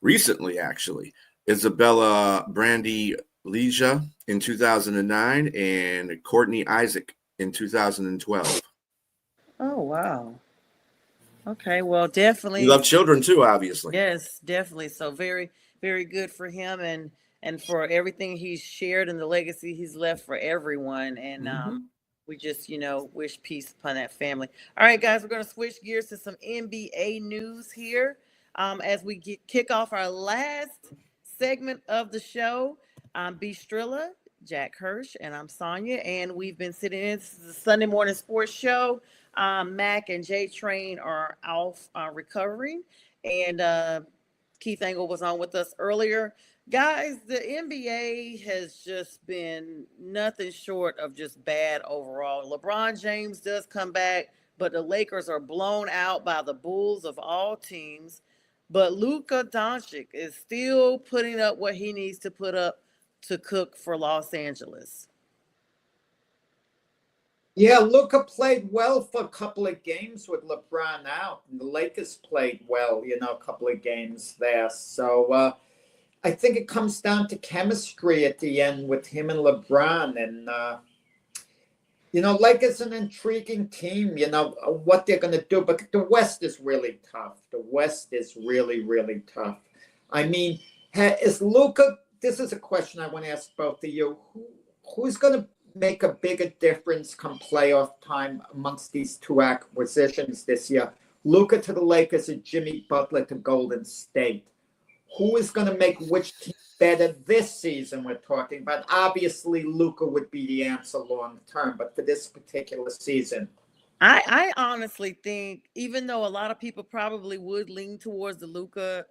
recently, actually. Isabella Brandy Leisha in 2009 and Courtney Isaac in 2012. Oh, wow. Okay, well, definitely. He loved children too, obviously. Yes, definitely. So very, very good for him and for everything he's shared and the legacy he's left for everyone. And we just, wish peace upon that family. All right, guys, we're going to switch gears to some NBA news here as we kick off our last segment of the show. I'm B. Strilla, Jack Hirsch, and I'm Sonia, and we've been sitting in. This is the Sunday morning sports show. Mac and J Train are off recovering, and Keith Angle was on with us earlier. Guys, the NBA has just been nothing short of just bad overall. LeBron James does come back, but the Lakers are blown out by the Bulls of all teams. But Luka Doncic is still putting up what he needs to put up to cook for Los Angeles. Yeah, Luka played well for a couple of games with LeBron out, and the Lakers played well, a couple of games there. So I think it comes down to chemistry at the end with him and LeBron. And, Lakers an intriguing team, what they're going to do. But the West is really tough. The West is really, really tough. I mean, is Luka, this is a question I want to ask both of you. Who's going to make a bigger difference come playoff time amongst these 2 acquisitions this year? Luka to the Lakers and Jimmy Butler to Golden State. Who is going to make which team better this season we're talking about? Obviously, Luka would be the answer long term, but for this particular season. I honestly think, even though a lot of people probably would lean towards the Luka,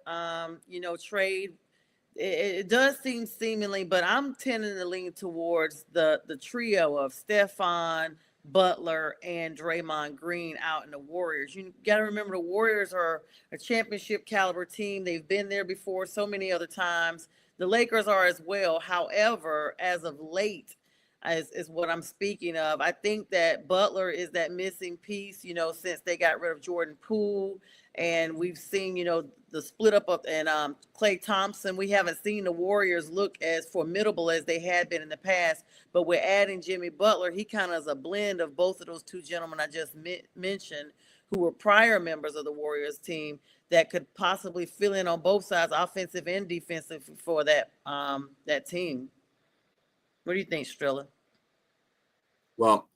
trade, it does seem seemingly, but I'm tending to lean towards the trio of Stephon, Butler, and Draymond Green out in the Warriors. You got to remember the Warriors are a championship caliber team. They've been there before so many other times. The Lakers are as well. However, as of late, is what I'm speaking of. I think that Butler is that missing piece, since they got rid of Jordan Poole. And we've seen, the split up of and Klay Thompson. We haven't seen the Warriors look as formidable as they had been in the past. But we're adding Jimmy Butler. He kind of is a blend of both of those 2 gentlemen I just mentioned, who were prior members of the Warriors team that could possibly fill in on both sides, offensive and defensive, for that team. What do you think, Strilla? Well,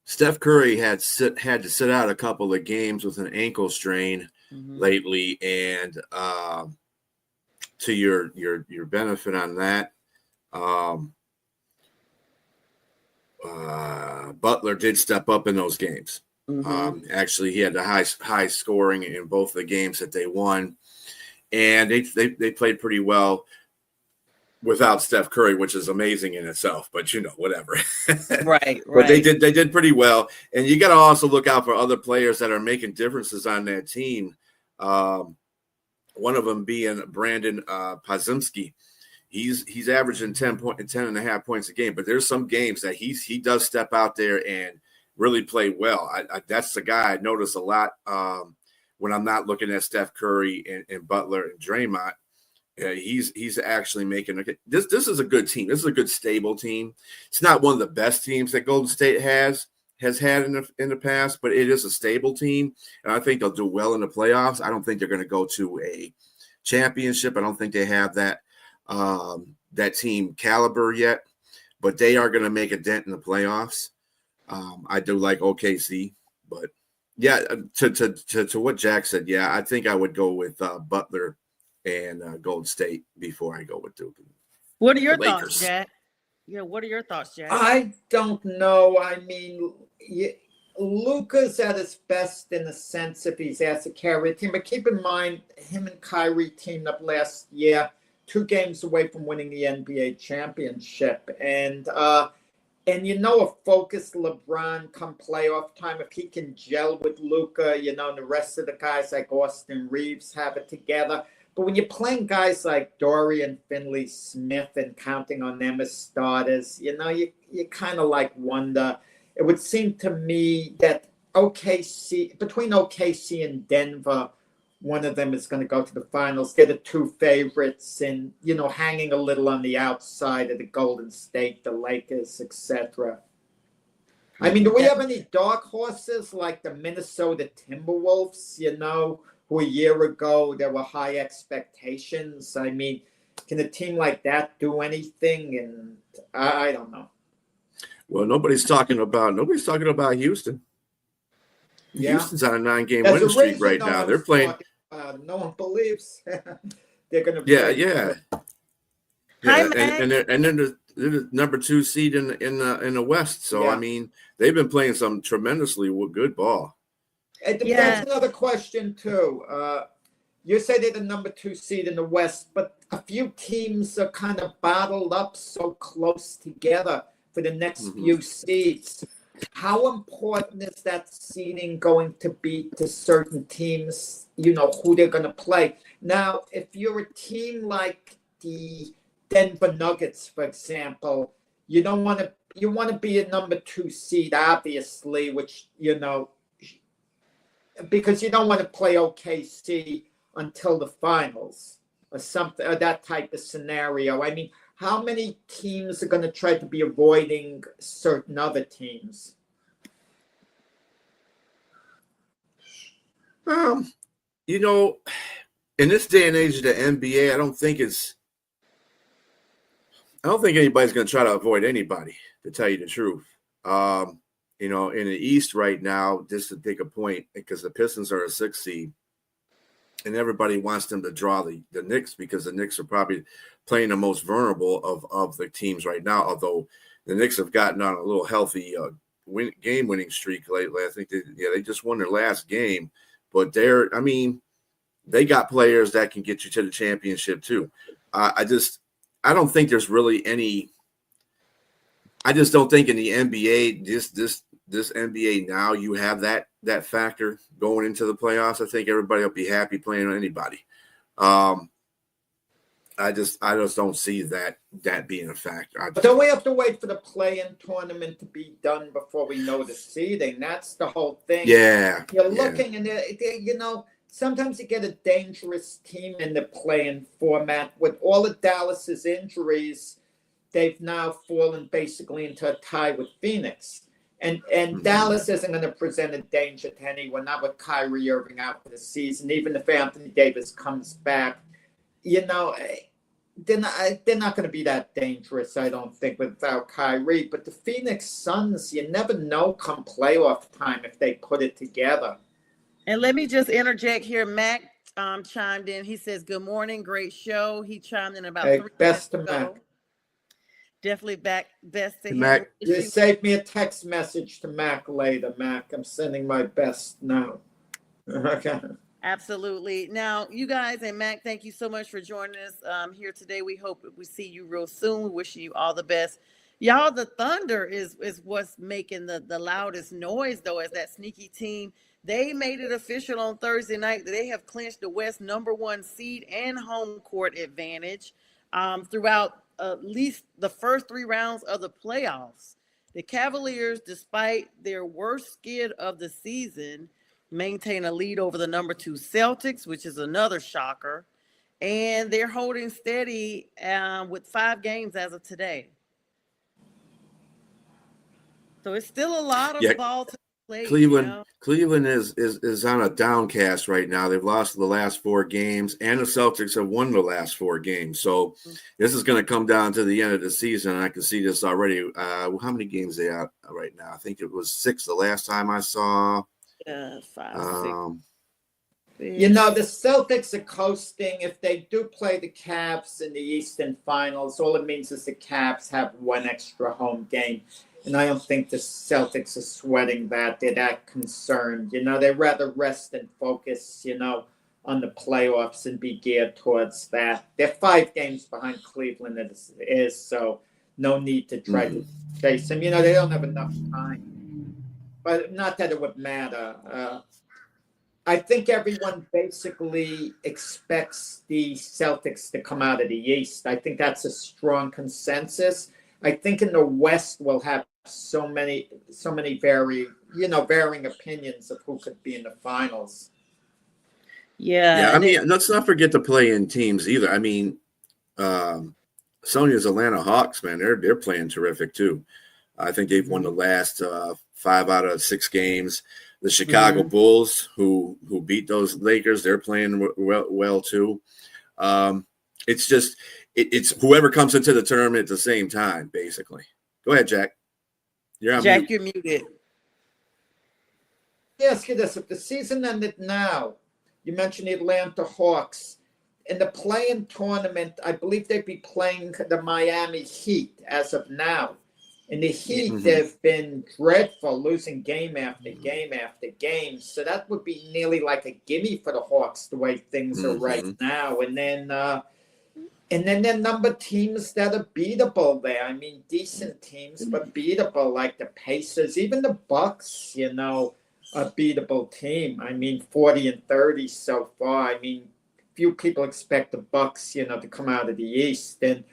Steph Curry had to sit out a couple of games with an ankle strain lately, and to your benefit on that, Butler did step up in those games. Actually, he had the high scoring in both the games that they won, and they played pretty well without Steph Curry, which is amazing in itself, but whatever. Right. But they did pretty well. And you got to also look out for other players that are making differences on that team. One of them being Brandon Podziemski. He's averaging 10.5 points a game, but there's some games that he does step out there and really play well. That's the guy I notice a lot when I'm not looking at Steph Curry and Butler and Draymond. He's actually making this is a good team. This is a good, stable team. It's not one of the best teams that Golden State has had in the past, but it is a stable team, and I think they'll do well in the playoffs. I don't think they're going to go to a championship. I don't think they have that team caliber yet, but they are going to make a dent in the playoffs. I do like OKC, but yeah, to what Jack said, yeah, I think I would go with Butler and Golden State before I go with Duke. What are your The thoughts, Lakers. Jack? Yeah, what are your thoughts, Jack? I don't know. I mean, Luca's at his best in the sense if he's asked to carry a team. But keep in mind, him and Kyrie teamed up last year, 2 games away from winning the NBA championship. And a focused LeBron come playoff time, if he can gel with Luca, and the rest of the guys like Austin Reeves have it together. But when you're playing guys like Dorian Finney-Smith and counting on them as starters, you kind of like wonder. It would seem to me that between OKC and Denver, one of them is going to go to the finals. They're the 2 favorites and, hanging a little on the outside of the Golden State, the Lakers, etc. I mean, do we have any dark horses like the Minnesota Timberwolves, who a year ago there were high expectations? I mean, can a team like that do anything? And I don't know. Well, nobody's talking about Houston. Yeah. Houston's on a 9-game There's winning a streak reason right no now. one's They're playing. talking about it. No one believes they're going to. Yeah. Hi, And they're the number 2 seed in the West. So Yeah. I mean, they've been playing some tremendously good ball. That's another question too. You say they're the number 2 seed in the West, but a few teams are kind of bottled up so close together for the next few seeds. How important is that seeding going to be to certain teams, who they're going to play? Now, if you're a team like the Denver Nuggets, for example, you want to be a number 2 seed, obviously, which, because you don't want to play OKC until the finals or something, or that type of scenario. I mean, how many teams are going to try to be avoiding certain other teams? In this day and age of the NBA, I don't think anybody's going to try to avoid anybody, to tell you the truth. In the East right now, just to take a point, because the Pistons are a 6 seed, and everybody wants them to draw the Knicks because the Knicks are probably playing the most vulnerable of the teams right now, although the Knicks have gotten on a little healthy game-winning streak lately. I think they just won their last game, but they got players that can get you to the championship too. I don't think there's really any. I just don't think in the NBA, this NBA now, you have that factor going into the playoffs. I think everybody will be happy playing on anybody. I just don't see that being a factor. But don't we have to wait for the play-in tournament to be done before we know the seeding? That's the whole thing. Yeah. You're looking and sometimes you get a dangerous team in the play-in format. With all of Dallas's injuries, they've now fallen basically into a tie with Phoenix. And Dallas isn't going to present a danger to anyone, not with Kyrie Irving out for the season. Even if Anthony Davis comes back, they're not going to be that dangerous, I don't think, without Kyrie. But the Phoenix Suns, you never know come playoff time if they put it together. And let me just interject here. Mac chimed in. He says, "Good morning, great show." He chimed in about 3 best minutes to ago. Mac. Definitely best to him. Mac. You save me a text message to Mac later, Mac. I'm sending my best now. Okay. Absolutely. Now, you guys and Mac, thank you so much for joining us here today. We hope we see you real soon. We wish you all the best. Y'all, the Thunder is what's making the loudest noise, though, as that sneaky team. They made it official on Thursday night that they have clinched the West #1 seed and home court advantage throughout at least the first 3 rounds of the playoffs. The Cavaliers, despite their worst skid of the season, maintain a lead over the #2 Celtics, which is another shocker. And they're holding steady with 5 games as of today. So it's still a lot of ball to play. Cleveland is on a downcast right now. They've lost the last 4 games, and the Celtics have won the last 4 games. So this is going to come down to the end of the season. And I can see this already. How many games they are right now? I think it was 6 the last time I saw. 5, 6. You know, the Celtics are coasting. If they do play the Cavs in the Eastern Finals, all it means is the Cavs have one extra home game. And I don't think the Celtics are sweating that. They're that concerned. You know, they'd rather rest and focus, you know, on the playoffs and be geared towards that. They're 5 games behind Cleveland is so no need to try to chase them. You know, they don't have enough time. But not that it would matter. I think everyone basically expects the Celtics to come out of the East. I think that's a strong consensus. I think in the West we'll have so many varying opinions of who could be in the finals. Yeah, I mean, let's not forget the play-in teams either. I mean, Sonia's Atlanta Hawks, man, they're playing terrific too. I think they've won the last 5 out of 6 games. The Chicago Bulls, who beat those Lakers, they're playing well too. It's just it's whoever comes into the tournament at the same time, basically. Go ahead, Jack. You're muted. Ask you this: if the season ended now, you mentioned the Atlanta Hawks. In the play-in tournament, I believe they'd be playing the Miami Heat as of now. In the Heat, they've been dreadful, losing game after game after game. So that would be nearly like a gimme for the Hawks, the way things are right now. And then there are number teams that are beatable there. I mean, decent teams, but beatable, like the Pacers, even the Bucks, you know, a beatable team. I mean, 40-30 so far. I mean, few people expect the Bucks, you know, to come out of the East. And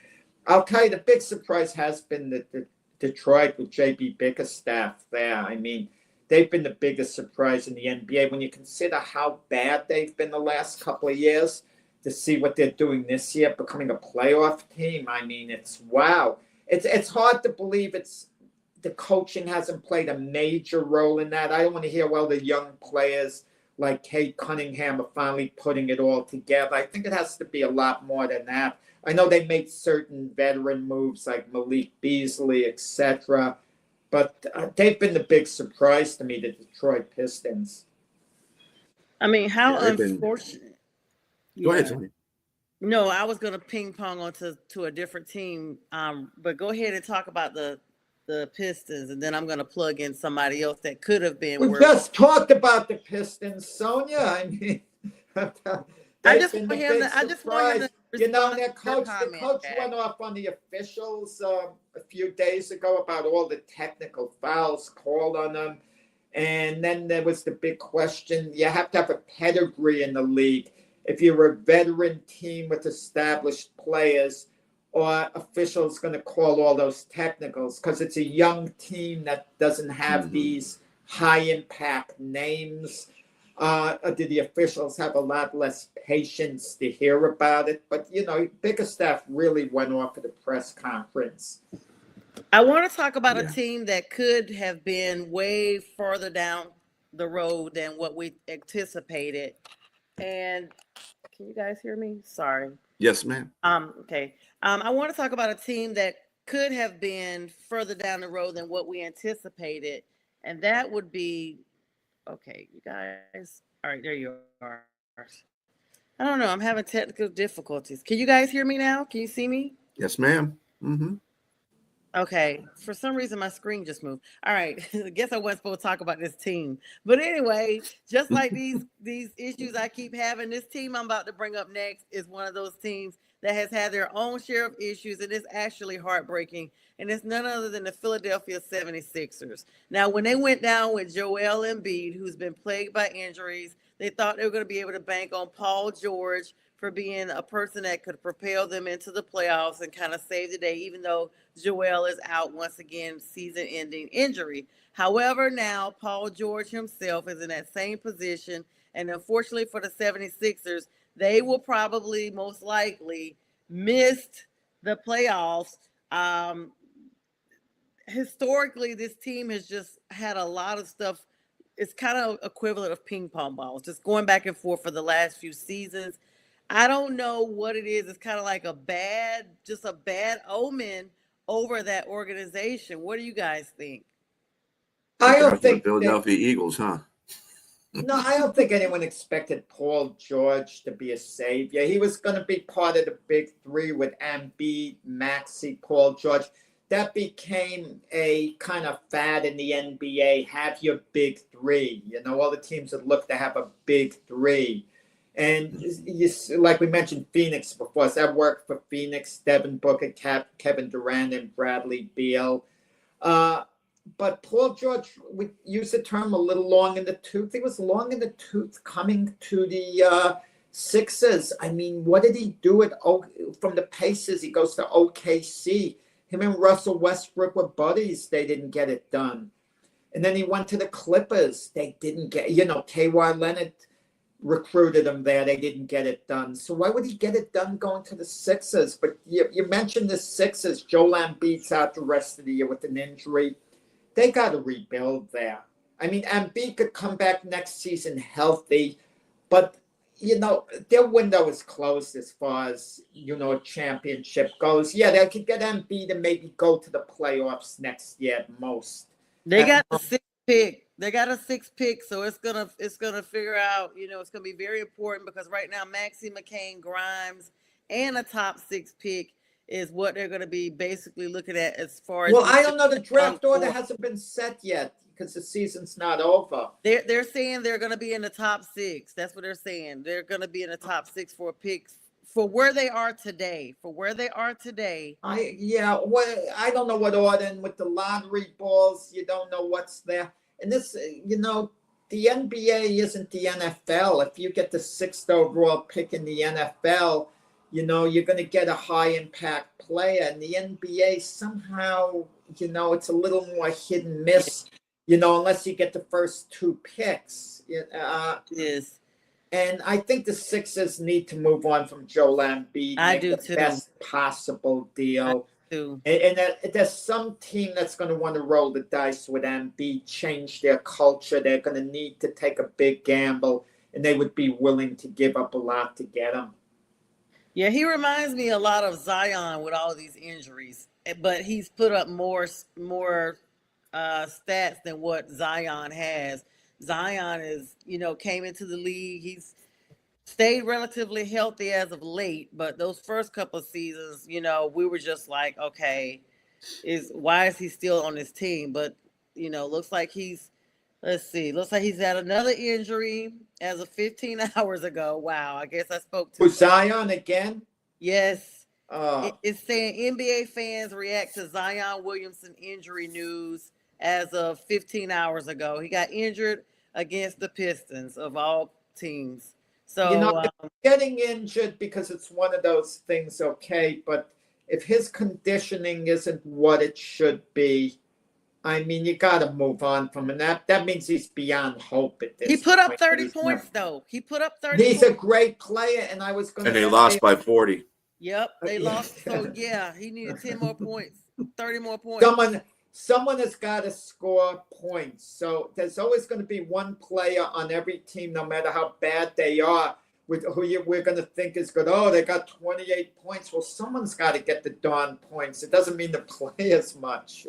I'll tell you, the big surprise has been the Detroit with JB Bickerstaff there. I mean, they've been the biggest surprise in the NBA when you consider how bad they've been the last couple of years. To see what they're doing this year, becoming a playoff team. I mean, it's wow. It's hard to believe the coaching hasn't played a major role in that. I don't want to hear, well, the young players like Kate Cunningham are finally putting it all together. I think it has to be a lot more than that. I know they made certain veteran moves like Malik Beasley, etc. But they've been the big surprise to me, the Detroit Pistons. I mean, how unfortunate. Go ahead, Tony. No, I was going to ping pong onto a different team. But go ahead and talk about the Pistons, and then I'm going to plug in somebody else that could have been. We just talked about the Pistons, Sonia. I mean, I just want him to you know, the coach went off on the officials a few days ago about all the technical fouls called on them. And then there was the big question. You have to have a pedigree in the league. If you're a veteran team with established players, or officials going to call all those technicals, because it's a young team that doesn't have these high-impact names. Did the officials have a lot less patience to hear about it? But, you know, Bickerstaff really went off at the press conference. I want to talk about a team that could have been way further down the road than what we anticipated. And can you guys hear me? Sorry. Yes, ma'am. Okay. I want to talk about a team that could have been further down the road than what we anticipated. And that would be, okay, you guys. All right, there you are. I don't know. I'm having technical difficulties. Can you guys hear me now? Can you see me? Yes, ma'am. Okay. For some reason, my screen just moved. All right. I guess I wasn't supposed to talk about this team. But anyway, just like these issues I keep having, this team I'm about to bring up next is one of those teams that has had their own share of issues, and it's actually heartbreaking. And it's none other than the Philadelphia 76ers. Now, when they went down with Joel Embiid, who's been plagued by injuries, they thought they were going to be able to bank on Paul George for being a person that could propel them into the playoffs and kind of save the day, even though Joel is out once again, season-ending injury. However, now Paul George himself is in that same position, and unfortunately for the 76ers, they will probably most likely miss the playoffs. Historically, this team has just had a lot of stuff. It's kind of equivalent of ping pong balls, just going back and forth for the last few seasons. I don't know what it is. It's kind of like a bad omen over that organization. What do you guys think? I don't think Philadelphia Eagles, huh? No, I don't think anyone expected Paul George to be a savior. He was going to be part of the big three with Embiid, Maxey, Paul George. That became a kind of fad in the NBA. Have your big three. All the teams would look to have a big three. And like we mentioned, Phoenix before. So that worked for Phoenix, Devin Booker, Kevin Durant, and Bradley Beal. But Paul George, we use the term a little long in the tooth. He was long in the tooth coming to the Sixers. I mean, what did he do from the Pacers? He goes to OKC. Him and Russell Westbrook were buddies. They didn't get it done. And then he went to the Clippers. They didn't get, Kawhi Leonard recruited him there. They didn't get it done. So why would he get it done going to the Sixers? But you mentioned the Sixers. Joel Embiid's out the rest of the year with an injury. They got to rebuild there. I mean, Embiid could come back next season healthy, but, their window is closed as far as, a championship goes. Yeah, they could get Embiid and maybe go to the playoffs next year at most. They got the 6th pick. They got a 6th pick, so it's gonna figure out. It's gonna be very important because right now, Maxey, McCain, Grimes, and a top 6 pick is what they're going to be basically looking at as far as. Well, I don't know. The draft order hasn't been set yet because the season's not over. They're saying they're going to be in the top 6. That's what they're saying. They're going to be in the top 6 for picks for where they are today. I don't know what order, and with the lottery balls, you don't know what's there. And this, the NBA isn't the NFL. If you get the 6th overall pick in the NFL, you're going to get a high impact player. And the NBA somehow, it's a little more hit and miss, unless you get the first 2 picks. Yes. And I think the Sixers need to move on from Joel Embiid. I do too. Best possible deal. Too. And there's some team that's going to want to roll the dice with Embiid, change their culture. They're going to need to take a big gamble, and they would be willing to give up a lot to get him. Yeah, he reminds me a lot of Zion with all these injuries, but he's put up more stats than what Zion has. Zion is, came into the league. He's stayed relatively healthy as of late, but those first couple of seasons, we were just like, okay, why is he still on this team? But, looks like he's had another injury as of 15 hours ago. Wow, I guess I spoke to Zion again? Yes. It's saying NBA fans react to Zion Williamson injury news as of 15 hours ago. He got injured against the Pistons of all teams. So getting injured because it's one of those things, okay, but if his conditioning isn't what it should be, I mean, you got to move on from him. That means he's beyond hope at this He put up point. 30 points, though. He put up 30 He's points. a great player, and I was going to. And they lost by 40. Yep, they lost. So, yeah, he needed 10 more points, 30 more points. Someone has got to score points. So there's always going to be one player on every team, no matter how bad they are, with who we're going to think is good. Oh, they got 28 points. Well, someone's got to get the darn points. It doesn't mean to play as much,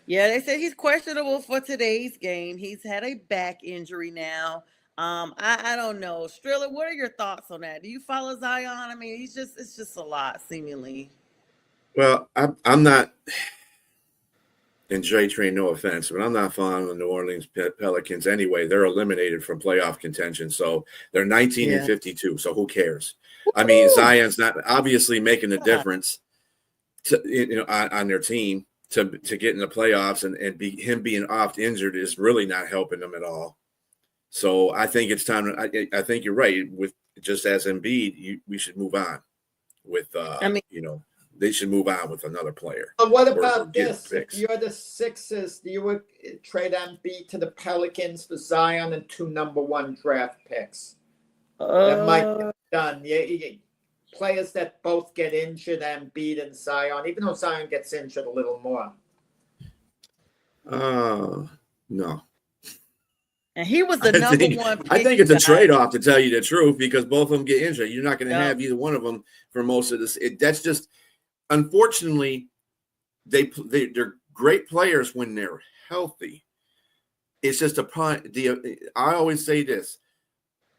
Yeah, they said he's questionable for today's game. He's had a back injury now. I don't know. Striller, what are your thoughts on that? Do you follow Zion? I mean, it's just a lot, seemingly. Well, I'm not, and J Train, no offense, but I'm not following the New Orleans Pelicans anyway. They're eliminated from playoff contention, so they're 19 and 52. So who cares? I mean, Zion's not obviously making a difference on their team to get in the playoffs, and him being oft injured is really not helping them at all. So I think it's time. I think you're right. With just as Embiid, we should move on with. They should move on with another player. But what about this? If you're the Sixers, do you trade Embiid to the Pelicans for Zion and 2 number 1 draft picks? That might get done. Players that both get injured, Embiid and Zion, even though Zion gets injured a little more. No. And he was the number 1 pick. I think it's a trade-off, to tell you the truth, because both of them get injured. You're not going to have either one of them for most of this. That's just, unfortunately, they're great players when they're healthy. it's just I always say this: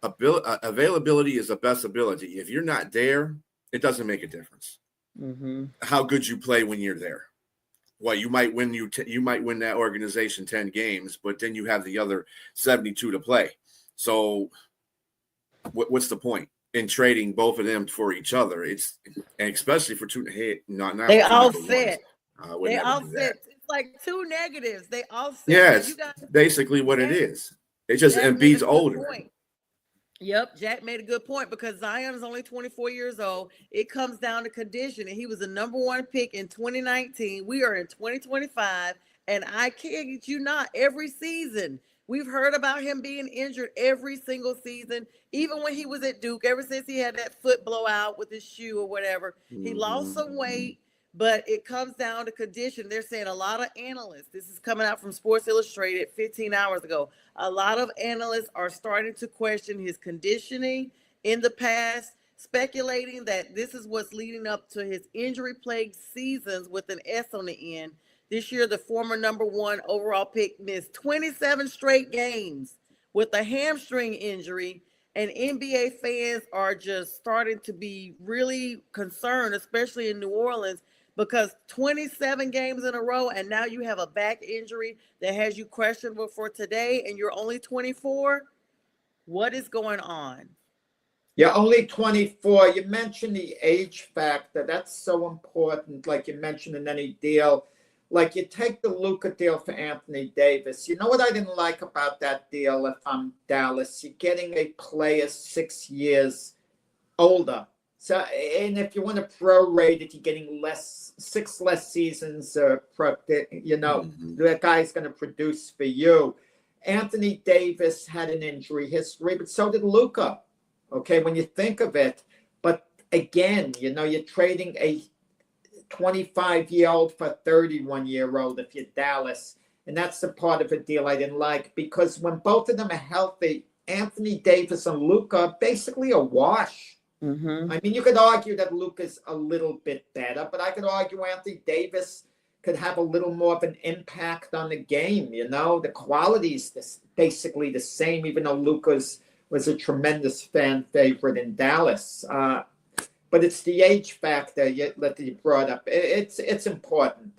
availability is the best ability. If you're not there, it doesn't make a difference. Mm-hmm. How good you play when you're there. Well, you might win that organization 10 games, but then you have the other 72 to play. So what's the point in trading both of them for each other? And especially for two. Hey, not They for two all number ones. fit. They all fit. It's like two negatives. They all fit. Yeah, it's basically what it is. It's just Embiid's older. Point. Yep, Jack made a good point because Zion is only 24 years old. It comes down to condition, and he was the number 1 pick in 2019. We are in 2025, and I kid you not, every season we've heard about him being injured every single season, even when he was at Duke, ever since he had that foot blowout with his shoe or whatever. He lost some weight, but it comes down to condition. They're saying a lot of analysts, this is coming out from Sports Illustrated 15 hours ago, a lot of analysts are starting to question his conditioning in the past, speculating that this is what's leading up to his injury-plagued seasons with an S on the end. This year, the former number 1 overall pick missed 27 straight games with a hamstring injury, and NBA fans are just starting to be really concerned, especially in New Orleans, because 27 games in a row, and now you have a back injury that has you questionable for today, and you're only 24. What is going on? You're only 24. You mentioned the age factor. That's so important, like you mentioned in any deal. Like you take the Luka deal for Anthony Davis. You know what I didn't like about that deal if I'm Dallas? You're getting a player 6 years older. So, and if you want to prorate it, you're getting 6 less seasons. That guy's going to produce for you. Anthony Davis had an injury history, but so did Luka. Okay, when you think of it. But again, you're trading a 25-year-old for a 31-year-old if you're Dallas. And that's the part of the deal I didn't like, because when both of them are healthy, Anthony Davis and Luka are basically a wash. Mm-hmm. I mean, you could argue that Luka's a little bit better, but I could argue Anthony Davis could have a little more of an impact on the game. The quality is basically the same, even though Luka's was a tremendous fan favorite in Dallas. But it's the age factor that you brought up. It's important.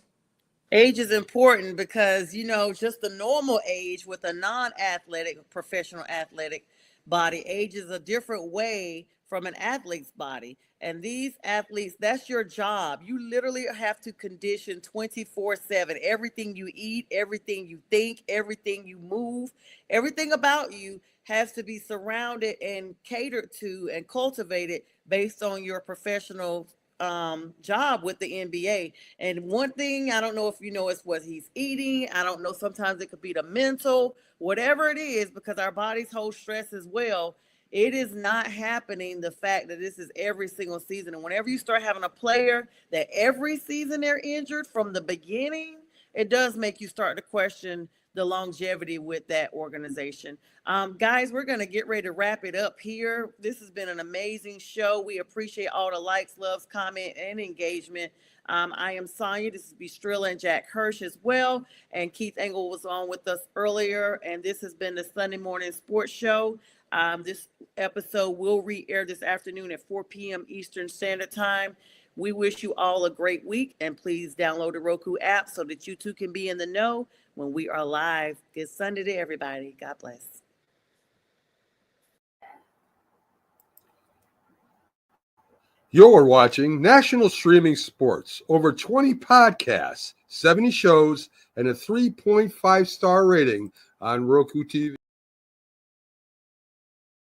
Age is important because, just the normal age with a non-athletic, professional athletic body, age is a different way from an athlete's body. And these athletes, that's your job. You literally have to condition 24/7. Everything you eat, everything you think, everything you move, everything about you has to be surrounded and catered to and cultivated based on your professional job with the NBA. And one thing, I don't know if it's what he's eating. I don't know. Sometimes it could be the mental, whatever it is, because our bodies hold stress as well. It is not happening, the fact that this is every single season. And whenever you start having a player that every season they're injured from the beginning, it does make you start to question the longevity with that organization. Guys, we're going to get ready to wrap it up here. This has been an amazing show. We appreciate all the likes, loves, comment, and engagement. I am Sonia. This is Bestrilla and Jack Hirsch as well. And Keith Engel was on with us earlier. And this has been the Sunday Morning Sports Show. This episode will re-air this afternoon at 4 p.m. Eastern Standard Time. We wish you all a great week, and please download the Roku app so that you too can be in the know when we are live. Good Sunday to everybody. God bless. You're watching National Streaming Sports. Over 20 podcasts, 70 shows, and a 3.5-star rating on Roku TV.